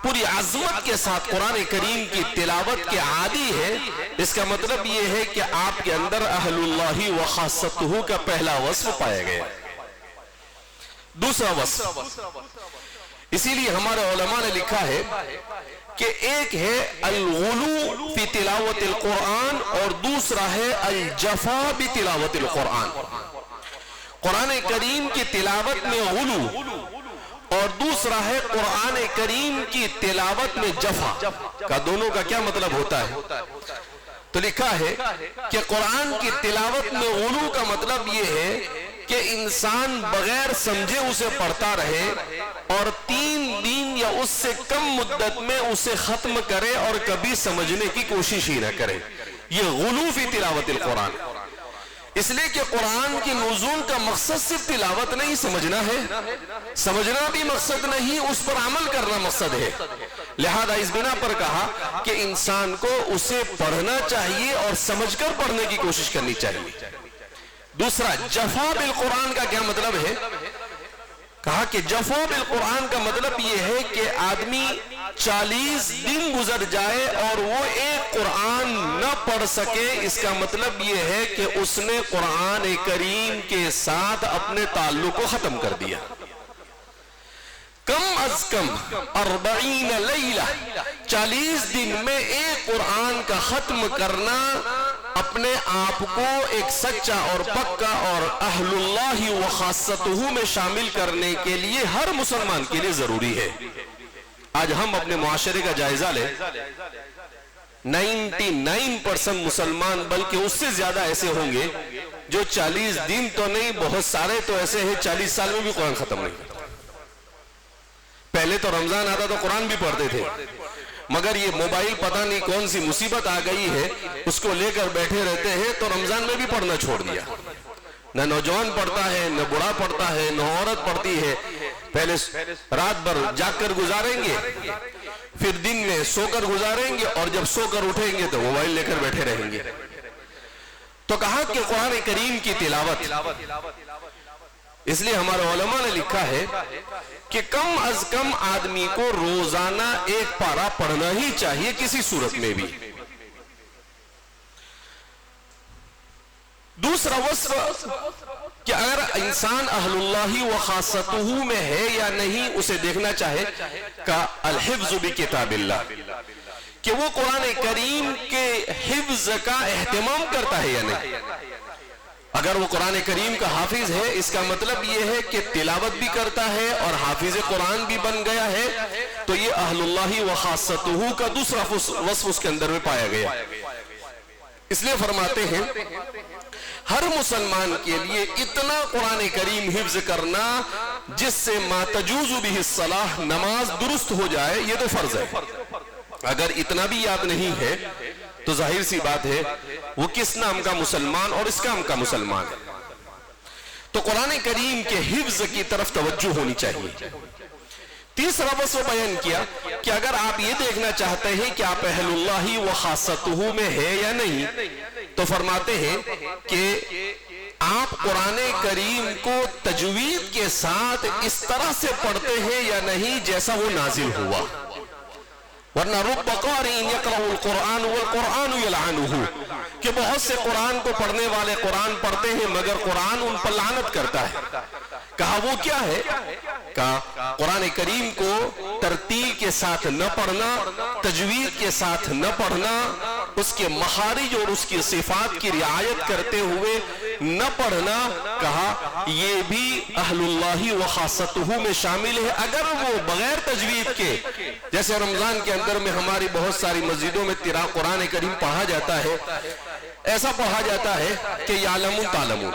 پوری عظمت کے ساتھ قرآن کریم کی تلاوت کے عادی ہے, اس کا مطلب یہ ہے کہ آپ کے اندر اہل اللہ و خاصتہ کا پہلا وصف پایا گیا. دوسرا وصف, اسی لیے ہمارے علماء نے لکھا ہے کہ ایک ہے الغلو فی تلاوت القرآن اور دوسرا ہے الجفا بتلاوت القرآن. قرآن کریم کی تلاوت میں غلو اور دوسرا ہے قرآن کریم کی تلاوت میں جفا. کا دونوں کا کیا مطلب ہوتا ہے؟ تو لکھا ہے کہ قرآن کی تلاوت میں غلو کا مطلب یہ ہے کہ انسان بغیر سمجھے اسے پڑھتا رہے اور 3 دن یا اس سے کم مدت میں اسے ختم کرے اور کبھی سمجھنے کی کوشش ہی نہ کرے. یہ غلو فی تلاوت القرآن. اس لیے کہ قرآن کی نزول کا مقصد صرف تلاوت نہیں, سمجھنا ہے. سمجھنا بھی مقصد نہیں, اس پر عمل کرنا مقصد ہے. لہذا اس بنا پر کہا کہ انسان کو اسے پڑھنا چاہیے اور سمجھ کر پڑھنے کی کوشش کرنی چاہیے. دوسرا جفا بالقرآن کا کیا مطلب ہے؟ کہا کہ جفا بالقرآن کا مطلب یہ ہے کہ آدمی 40 دن گزر جائے اور وہ ایک قرآن نہ پڑھ سکے. اس کا مطلب یہ ہے کہ اس نے قرآن کریم کے ساتھ اپنے تعلق کو ختم کر دیا. کم از کم 40 لیلہ, 40 دن میں ایک قرآن کا ختم کرنا اپنے آپ کو ایک سچا اور پکا اور اہل اللہ و خاصتہ میں شامل کرنے کے لیے ہر مسلمان کے لیے ضروری ہے. آج ہم اپنے معاشرے کا جائزہ لیں, 99% مسلمان بلکہ اس سے زیادہ ایسے ہوں گے جو 40 دن تو نہیں, بہت سارے تو ایسے ہیں 40 سال میں بھی قرآن ختم نہیں کرتے. پہلے تو رمضان آتا تو قرآن بھی پڑھتے تھے, مگر یہ موبائل پتہ نہیں کون سی مصیبت آ گئی ہے, اس کو لے کر بیٹھے رہتے ہیں تو رمضان میں بھی پڑھنا چھوڑ دیا. نہ نوجوان پڑھتا ہے, نہ بڑا پڑھتا ہے, نہ عورت پڑھتی ہے. پہلے رات بھر جاگ کر گزاریں گے, پھر دن میں سو کر گزاریں گے, اور جب سو کر اٹھیں گے تو موبائل لے کر بیٹھے رہیں گے. تو کہا کہ قرآن کریم کی تلاوت, اس لیے ہمارے علماء نے لکھا ہے کہ کم از کم آدمی کو روزانہ ایک پارہ پڑھنا ہی چاہیے کسی صورت میں بھی. دوسرا وصف کہ اگر انسان اہل اللہ و خاصتہ میں ہے یا نہیں اسے دیکھنا چاہے, کا الحفظ بکتاب اللہ, کہ وہ قرآن کریم کے حفظ کا اہتمام کرتا ہے یا نہیں. اگر وہ قرآن کریم کا حافظ ہے اس کا مطلب یہ ہے کہ تلاوت بھی کرتا ہے اور حافظ قرآن بھی بن گیا ہے, تو یہ اہل اللہ و خاصتہ کا دوسرا وصف اس کے اندر میں پایا گیا. اس لیے فرماتے ہیں ہر مسلمان کے لیے اتنا قرآن کریم حفظ کرنا جس سے ما تجوز بہ الصلاۃ, نماز درست ہو جائے, یہ تو فرض ہے. اگر اتنا بھی یاد نہیں ہے تو ظاہر سی بات ہے وہ کس نام کا مسلمان اور اس کام کا مسلمان ہے. تو قرآن کریم کے حفظ کی طرف توجہ ہونی چاہیے. تیسرا وصف بیان کیا کہ اگر آپ یہ دیکھنا چاہتے ہیں کہ آپ اہل اللہ و خاصتہ میں ہے یا نہیں, تو فرماتے ہیں کہ آپ قرآن کریم کو تجوید کے ساتھ اس طرح سے پڑھتے ہیں یا نہیں جیسا وہ نازل ہوا. ورنہ رب قارئ یقرأ القرآن والقرآن یلعنہ, کہ بہت سے قرآن کو پڑھنے والے قرآن پڑھتے ہیں مگر قرآن ان پر لعنت کرتا ہے. کہا وہ کیا ہے؟ کہا قرآن کریم کو ترتیل کے ساتھ نہ پڑھنا, تجوید کے ساتھ نہ پڑھنا, اس کے مخارج اور اس کی صفات کی رعایت کرتے ہوئے نہ پڑھنا, کہا یہ بھی اہل اللہ و خاصتہ میں شامل ہے. اگر وہ بغیر تجوید کے, جیسے رمضان کے اندر میں ہماری بہت ساری مسجدوں میں قرآن کریم پڑھا جاتا ہے, ایسا پڑھا جاتا ہے کہ یعلمون تعلمون,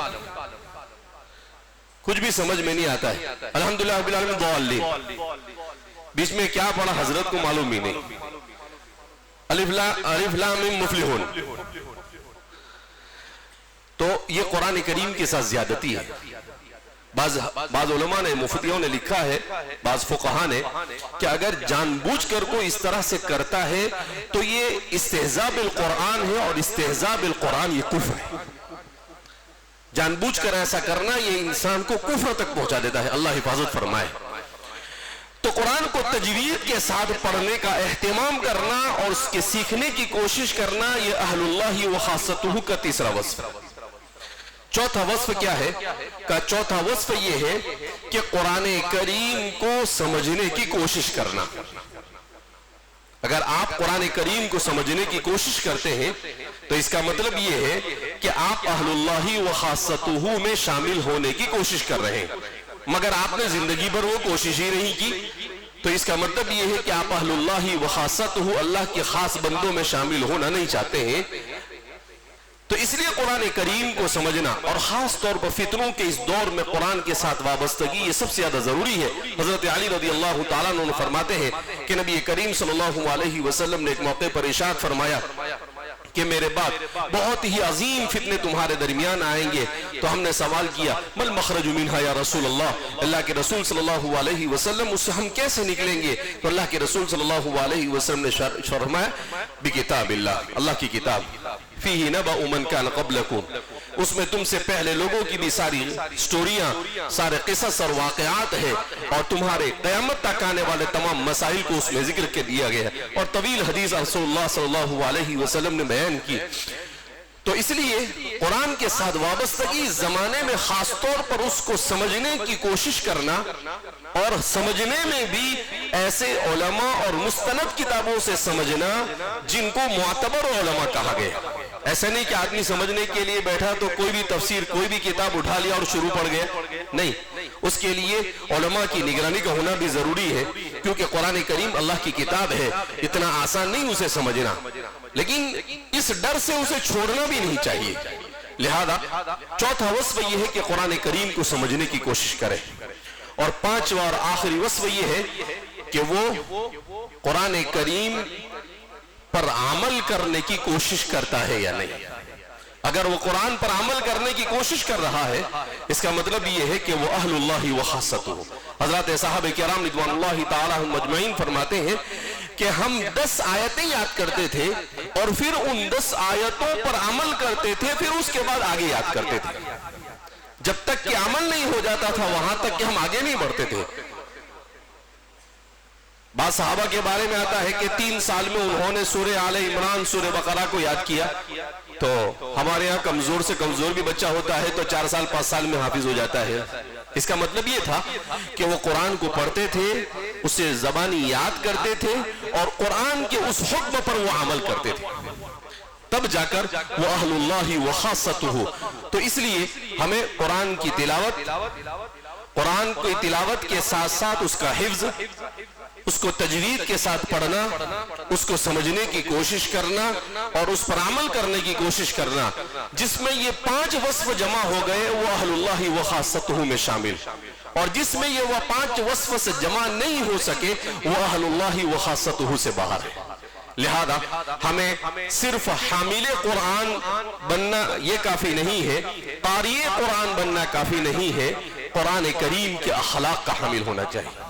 کچھ بھی سمجھ میں نہیں آتا ہے. الحمدللہ رب العالمین ضالین, بیچ میں کیا پڑھا حضرت کو معلوم ہی نہیں. الف لام میم مفلحون. تو یہ قرآن کریم کے ساتھ زیادتی ہے. بعض علماء نے, مفتیوں نے لکھا ہے, بعض فقہاء نے, کہ اگر جان بوجھ کر کو اس طرح سے کرتا ہے تو یہ استہزاء بالقرآن ہے, اور استہزاء بالقرآن یہ کفر ہے. جان بوجھ کر ایسا کرنا یہ انسان کو کفر تک پہنچا دیتا ہے, اللہ حفاظت فرمائے. تو قرآن کو تجوید کے ساتھ پڑھنے کا اہتمام کرنا اور اس کے سیکھنے کی کوشش کرنا, یہ اہل اللہ و خاصتہ کا تیسرا وصف. چوتھا وصف کیا ہے؟ کہ چوتھا وصف یہ ہے کہ قرآن کریم کو سمجھنے کی کوشش کرنا. اگر آپ قرآن کریم کو سمجھنے کی کوشش کرتے ہیں تو اس کا مطلب یہ ہے کہ آپ اہل اللہ و خاصتہ میں شامل ہونے کی کوشش کر رہے ہیں, مگر آپ نے زندگی بھر وہ کوشش ہی نہیں کی. تو اس کا مطلب یہ ہے کہ آپ اہل اللہ و خاصتہ, اللہ کے خاص بندوں میں شامل ہونا نہیں چاہتے ہیں. تو اس لیے قرآن کریم کو سمجھنا, اور خاص طور پر فتنوں کے اس دور میں قرآن کے ساتھ وابستگی, یہ سب سے زیادہ ضروری ہے. حضرت علی رضی اللہ تعالیٰ عنہ فرماتے ہیں کہ نبی کریم صلی اللہ علیہ وسلم نے ایک موقع پر ارشاد فرمایا کہ میرے بعد بہت ہی عظیم فتنے تمہارے درمیان آئیں گے. تو ہم نے سوال کیا مل مخرج منہا یا رسول اللہ, اللہ کے رسول صلی اللہ علیہ وسلم اس سے ہم کیسے نکلیں گے؟ تو اللہ کے رسول صلی اللہ علیہ وسلم نے فرمایا بکتاب اللہ, اللہ کی کتاب, فیہ نبأ من کان قبلکم, اس میں تم سے پہلے لوگوں کی بھی ساری سٹوریاں, سارے قصص اور واقعات ہیں, اور تمہارے قیامت تک آنے والے تمام مسائل کو اس میں ذکر کے دیا گیا ہے. اور طویل حدیث رسول اللہ صلی اللہ علیہ وسلم نے بیان کی. تو اس لیے قرآن کے ساتھ وابستگی زمانے میں خاص طور پر اس کو سمجھنے کی کوشش کرنا, اور سمجھنے میں بھی ایسے علماء اور مستند کتابوں سے سمجھنا جن کو معتبر علماء کہا گیا. ایسا نہیں کہ آدمی سمجھنے کے لیے بیٹھا تو کوئی بھی تفسیر, کوئی بھی کتاب اٹھا لیا اور شروع پڑھ گیا, نہیں. اس کے لیے علماء کی نگرانی کا ہونا بھی ضروری ہے, کیونکہ قرآن کریم اللہ کی کتاب ہے, اتنا آسان نہیں اسے سمجھنا, لیکن اس ڈر سے اسے چھوڑنا بھی نہیں چاہیے. لہذا چوتھا وصف یہ ہے کہ قرآن کریم کو سمجھنے کی کوشش کرے. اور پانچواں اور آخری وصف یہ ہے کہ وہ قرآن کریم پر عمل کرنے کی کوشش کرتا ہے یا نہیں. اگر وہ قرآن پر عمل کرنے کی کوشش کر رہا ہے اس کا مطلب یہ ہے کہ وہ اہل اللہ و خاصتہ. حضرات صحابہ کرام رضوان اللہ تعالی عنہم اجمعین فرماتے ہیں کہ ہم 10 آیتیں یاد کرتے تھے اور پھر ان 10 آیتوں پر عمل کرتے تھے, پھر اس کے بعد آگے یاد کرتے تھے. جب تک کہ عمل نہیں ہو جاتا تھا وہاں تک کہ ہم آگے نہیں بڑھتے تھے. بعض صحابہ کے بارے میں آتا ہے کہ 3 سال میں انہوں نے سورہ آل عمران, سورہ بقرہ کو یاد کیا. تو ہمارے ہاں کمزور سے کمزور بھی بچہ ہوتا ہے تو 4 سال 5 سال میں حافظ ہو جاتا ہے. اس کا مطلب یہ تھا کہ وہ قرآن کو پڑھتے تھے، اسے زبانی یاد کرتے تھے اور قرآن کے اس حکم پر وہ عمل کرتے تھے، تب جا کر وہ اہل اللہ و خاصتہ. تو اس لیے ہمیں قرآن کی تلاوت، قرآن کی تلاوت کے ساتھ ساتھ اس کا حفظ، اس کو تجوید کے ساتھ پڑھنا، اس کو سمجھنے کی کوشش کرنا اور اس پر عمل کرنے کی کوشش کرنا، جس میں یہ 5 وصف جمع ہو گئے وہ اہل اللہ و خاصتہ میں شامل. اور جس میں یہ وہ 5 وصف سے جمع نہیں ہو سکے وہ اہل اللہ و خاصتہ سے باہر ہے. لہذا ہمیں صرف حامل قرآن بننا یہ کافی نہیں ہے، قاری قرآن بننا کافی نہیں ہے، قرآن کریم کے اخلاق کا حامل ہونا چاہیے.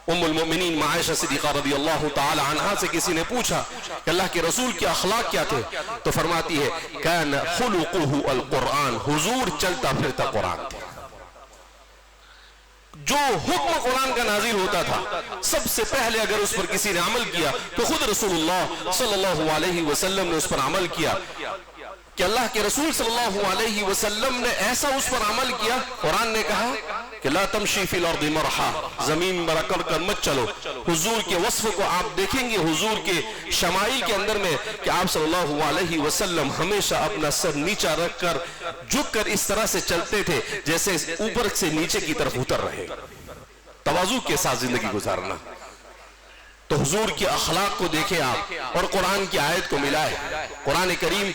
ام المؤمنین عائشہ صدیقہ رضی اللہ تعالی عنہا سے کسی نے پوچھا کہ اللہ کے رسول کے اخلاق کیا تھے، تو فرماتی ہے کان خلقہ القرآن، حضور چلتا پھرتا قرآن تھے. جو حکم قرآن کا نازل ہوتا تھا سب سے پہلے اگر اس پر کسی نے عمل کیا تو خود رسول اللہ صلی اللہ علیہ وسلم نے اس پر عمل کیا. کہ اللہ کے رسول صلی اللہ علیہ وسلم نے ایسا اس پر عمل کیا، قرآن نے کہا کہ لا تمشی فی الارض مرحا، زمین پر اکڑ کر مت چلو. حضور کے وصف کو آپ دیکھیں گے حضور کے شمائل کے اندر میں کہ آپ صلی اللہ علیہ وسلم ہمیشہ اپنا سر نیچا رکھ کر جھک کر اس طرح سے چلتے تھے جیسے اوپر سے نیچے کی طرف اتر رہے، تواضع کے ساتھ زندگی گزارنا. تو حضور کے اخلاق کو دیکھیں آپ اور قرآن کی آیت کو ملائے. قرآن کریم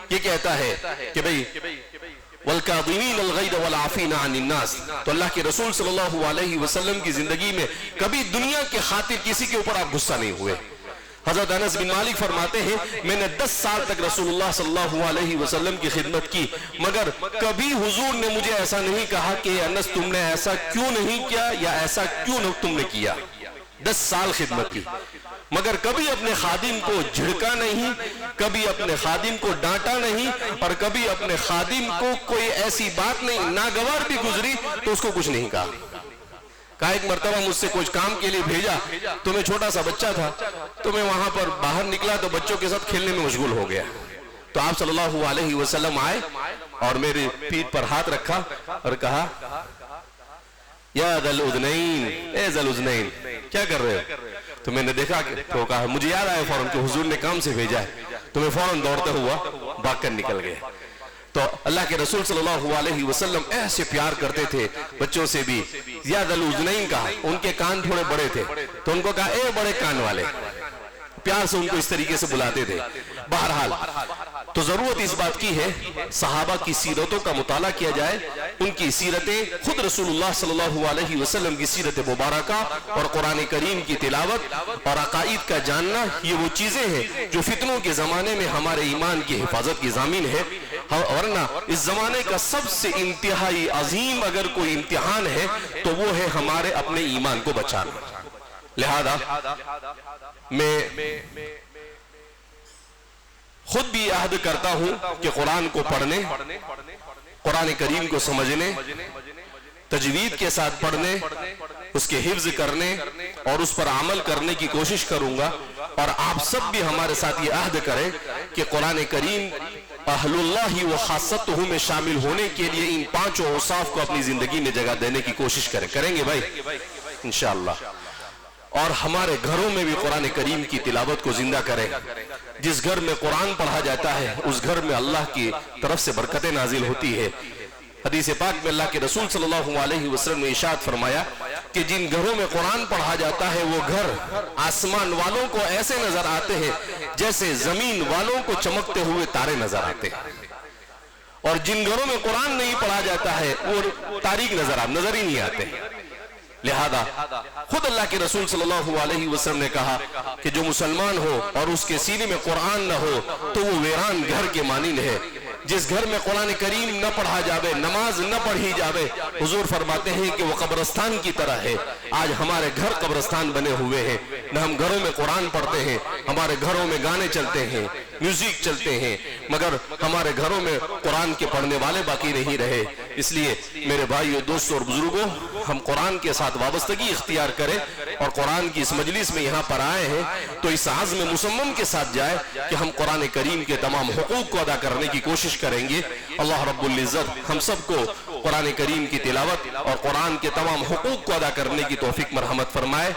یہ کہتا ہے کہ بھئی وَالْكَاظِمِينَ الْغَيْظَ وَالْعَافِينَ عَنِ النَّاسِ. تو اللہ کے رسول صلی اللہ علیہ وسلم کی زندگی میں کبھی دنیا کے خاطر کسی کے اوپر آپ غصہ نہیں ہوئے. حضرت انس بن مالک فرماتے ہیں میں نے 10 سال تک رسول اللہ صلی اللہ علیہ وسلم کی خدمت کی، مگر کبھی حضور نے مجھے ایسا نہیں کہا کہ انس تم نے ایسا کیوں نہیں کیا یا ایسا کیوں تم نے کیا. 10 سال خدمت کی مگر کبھی اپنے خادم کو جھڑکا نہیں، کبھی اپنے خادم کو ڈانٹا نہیں، اور کبھی اپنے خادم کو کوئی ایسی بات نہیں، ناگوار بھی گزری تو اس کو کچھ نہیں کہا. کہا ایک مرتبہ مجھ سے کچھ کام کے لیے بھیجا تو میں چھوٹا سا بچہ تھا، تو میں وہاں پر باہر نکلا تو بچوں کے ساتھ کھیلنے میں مشغول ہو گیا. تو آپ صلی اللہ علیہ وسلم آئے اور میری پیٹھ پر ہاتھ رکھا اور کہا یا ذل اذنین، اے ذل اذنین کیا کر رہے ہو؟ تو میں نے دیکھا تو کہا مجھے یاد آیا فوراً کہ حضور نے کام سے بھیجا ہے، تو میں فوراً دوڑتا ہوا بھاگ کر نکل گیا. تو اللہ کے رسول صلی اللہ علیہ وسلم ایسے پیار کرتے تھے بچوں سے بھی. یا ذل اذنین کہا، ان کے کان تھوڑے بڑے تھے تو ان کو کہا اے بڑے کان والے، پیار سے ان کو اس طریقے سے بلاتے تھے. بہرحال تو ضرورت اس بات کی ہے صحابہ کی سیرتوں کا مطالعہ کیا جائے، ان کی سیرتیں، خود رسول اللہ صلی اللہ علیہ وسلم کی سیرت مبارکہ اور قرآن کریم کی تلاوت اور عقائد کا جاننا، یہ وہ چیزیں ہیں جو فتنوں کے زمانے میں ہمارے ایمان کی حفاظت کی ضامن ہے. ورنہ اس زمانے کا سب سے انتہائی عظیم اگر کوئی امتحان ہے تو وہ ہے ہمارے اپنے ایمان کو بچانا. لہذا میں خود بھی عہد کرتا ہوں کہ قرآن کو پڑھنے، قرآن کریم کو سمجھنے، تجوید کے ساتھ پڑھنے، اس کے حفظ کرنے اور اس پر عمل کرنے کی کوشش کروں گا. اور آپ سب بھی ہمارے ساتھ یہ عہد کریں کہ قرآن کریم اہل اللہ و خاصتہ میں شامل ہونے کے لیے ان 5 اوصاف کو اپنی زندگی میں جگہ دینے کی کوشش کریں گے بھائی انشاءاللہ. اور ہمارے گھروں میں بھی قرآن کریم کی تلاوت کو زندہ کریں. جس گھر میں قرآن پڑھا جاتا ہے اس گھر میں اللہ کی طرف سے برکتیں نازل ہوتی ہے. حدیث پاک میں اللہ کے رسول صلی اللہ علیہ وسلم نے ارشاد فرمایا کہ جن گھروں میں قرآن پڑھا جاتا ہے وہ گھر آسمان والوں کو ایسے نظر آتے ہیں جیسے زمین والوں کو چمکتے ہوئے تارے نظر آتے ہیں. اور جن گھروں میں قرآن نہیں پڑھا جاتا ہے وہ تاریک نظر ہی نہیں آتے. لہذا خود اللہ کے رسول صلی اللہ علیہ وسلم نے کہا کہ جو مسلمان ہو اور اس کے سینے میں قرآن نہ ہو تو وہ ویران گھر کے مانند ہے. جس گھر میں قرآن کریم نہ پڑھا جاوے، نماز نہ پڑھی جاوے، حضور فرماتے ہیں کہ وہ قبرستان کی طرح ہے. آج ہمارے گھر قبرستان بنے ہوئے ہیں، نہ ہم گھروں میں قرآن پڑھتے ہیں، ہمارے گھروں میں گانے چلتے ہیں، میوزک چلتے ہیں، مگر ہمارے گھروں میں قرآن کے پڑھنے والے باقی نہیں رہے. اس لیے میرے بھائیو، دوستوں اور بزرگوں، ہم قرآن کے ساتھ وابستگی اختیار کریں اور قرآن کی اس مجلس میں یہاں پر آئے ہیں تو اس عزم مصمم کے ساتھ جائے کہ ہم قرآن کریم کے تمام حقوق کو ادا کرنے کی کوشش کریں گے. اللہ رب العزت ہم سب کو قرآن کریم کی تلاوت اور قرآن کے تمام حقوق کو ادا کرنے کی توفیق مرحمت فرمائے.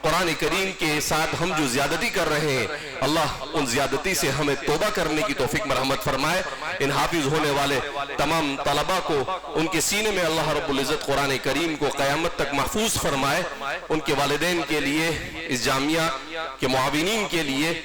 قرآن کریم کے ساتھ ہم جو زیادتی کر رہے ہیں اللہ ان زیادتی سے ہمیں توبہ کرنے کی توفیق مرحمت فرمائے. ان حافظ ہونے والے تمام طلباء کو ان کے سینے میں اللہ رب العزت قرآن کریم کو قیامت تک محفوظ فرمائے. ان کے والدین کے لیے, اس جامعہ کے معاونین کے لیے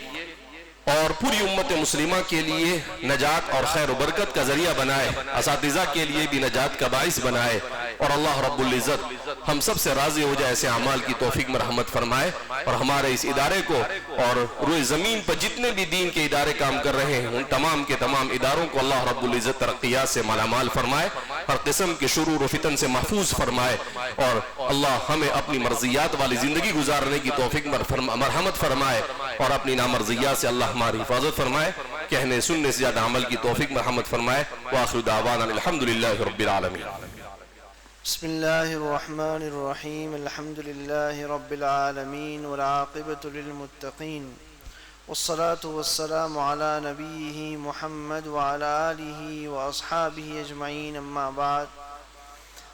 اور پوری امت مسلمہ کے لیے نجات اور خیر و برکت کا ذریعہ بنائے. اساتذہ کے لیے بھی نجات کا باعث بنائے. اور اللہ رب العزت ہم سب سے راضی ہو جائے, ایسے اعمال کی توفیق مرحمت فرمائے. اور ہمارے اس ادارے کو اور روئے زمین پر جتنے بھی دین کے ادارے کام کر رہے ہیں ان تمام کے تمام اداروں کو اللہ رب العزت ترقیات سے مالا مال فرمائے, ہر قسم کے شرور و فتن سے محفوظ فرمائے. اور اللہ ہمیں اپنی مرضیات والی زندگی گزارنے کی توفیق مرحمت فرمائے اور اپنی نامرضیات سے اللہ ہماری حفاظت فرمائے. کہنے سننے سے زیادہ عمل کی توفیق مرحمت فرمائے. وآخر دعوانا الحمدللہ رب العالمین. بسم اللہ الرحمن الرحیم. الحمد للہ رب العالمین والعاقبۃ للمتقین والصلاة والسلام علی نبیہ محمد وعلی آلہ واصحابہ اجمعین. اما بعد.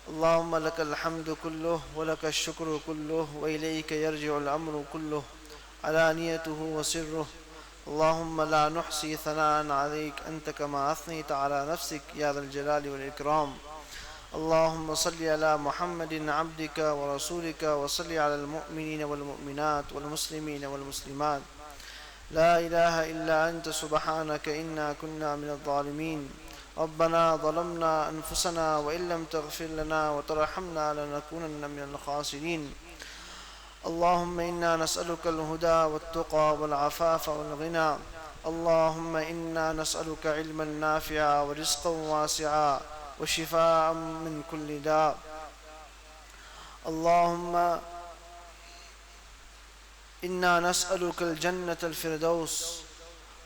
اللہم لک الحمد کلہ ولک الشکر کلہ وإلیک یرجع الامر کلہ علانیتہ وسرہ. اللہم لا نحصی ثناء علیک انت کما اثنیت علی نفسک یا ذا الجلال والاکرام. اللهم صل على محمد عبدك ورسولك وصل على المؤمنين والمؤمنات والمسلمين والمسلمات. لا إله إلا أنت سبحانك إنا كنا من الظالمين. ربنا ظلمنا أنفسنا وإن لم تغفر لنا وترحمنا لنكونن من الخاسرين. اللهم إنا نسألك الهدى والتقى والعفاف والغنى. اللهم إنا نسألك علما نافعا ورزقا واسعا وشفاء من كل داء. اللهم إنا نسألك الجنة الفردوس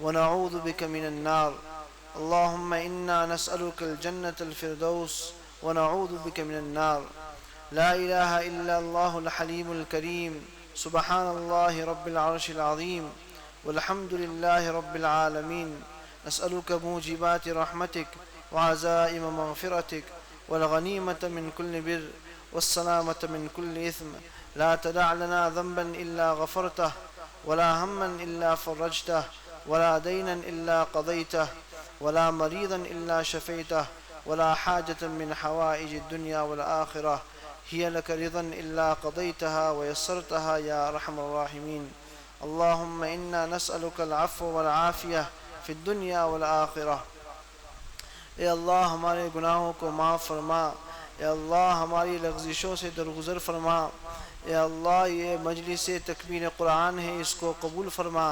ونعوذ بك من النار. اللهم إنا نسألك الجنة الفردوس ونعوذ بك من النار. لا إله إلا الله الحليم الكريم. سبحان الله رب العرش العظيم والحمد لله رب العالمين. نسألك موجبات رحمتك وعزائم مغفرتك والغنيمة من كل بر والسلامة من كل إثم. لا تدع لنا ذنبا إلا غفرته ولا هما إلا فرجته ولا دينا إلا قضيته ولا مريضا إلا شفيته ولا حاجة من حوائج الدنيا والآخرة هي لك رضا إلا قضيتها ويسرتها يا أرحم الراحمين. اللهم إنا نسألك العفو والعافية في الدنيا والآخرة. اے اللہ ہمارے گناہوں کو معاف فرما. اے اللہ ہماری لغزشوں سے درگزر فرما. اے اللہ یہ مجلس تکمیل قرآن ہے, اس کو قبول فرما.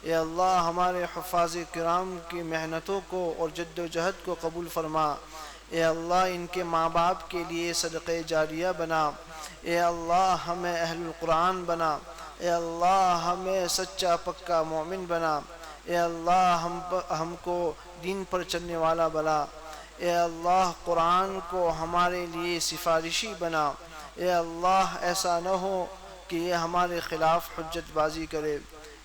اے اللہ ہمارے حفاظ کرام کی محنتوں کو اور جد و جہد کو قبول فرما. اے اللہ ان کے ماں باپ کے لیے صدقہ جاریہ بنا. اے اللہ ہمیں اہل القرآن بنا. اے اللہ ہمیں سچا پکا مومن بنا. اے اللہ ہم کو دین پر چلنے والا بنا. اے اللہ قرآن کو ہمارے لیے سفارشی بنا. اے اللہ ایسا نہ ہو کہ یہ ہمارے خلاف حجت بازی کرے.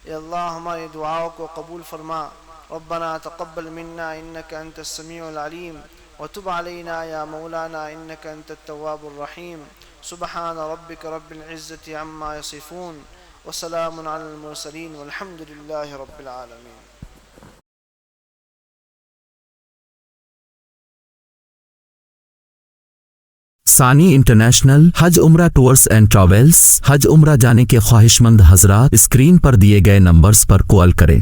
اے اللہ ہماری دعاؤں کو قبول فرما. ربنا تقبل منا انك انت السميع العليم وتب علينا يا مولانا انك انت التواب الرحيم. سبحان ربك رب العزة عما يصفون وسلام على المرسلين والحمد لله رب العالمين. ثانی انٹرنیشنل حج عمرہ ٹورز اینڈ ٹریولز. حج عمرہ جانے کے خواہش مند حضرات اسکرین پر دیے گئے نمبرز پر کال کریں.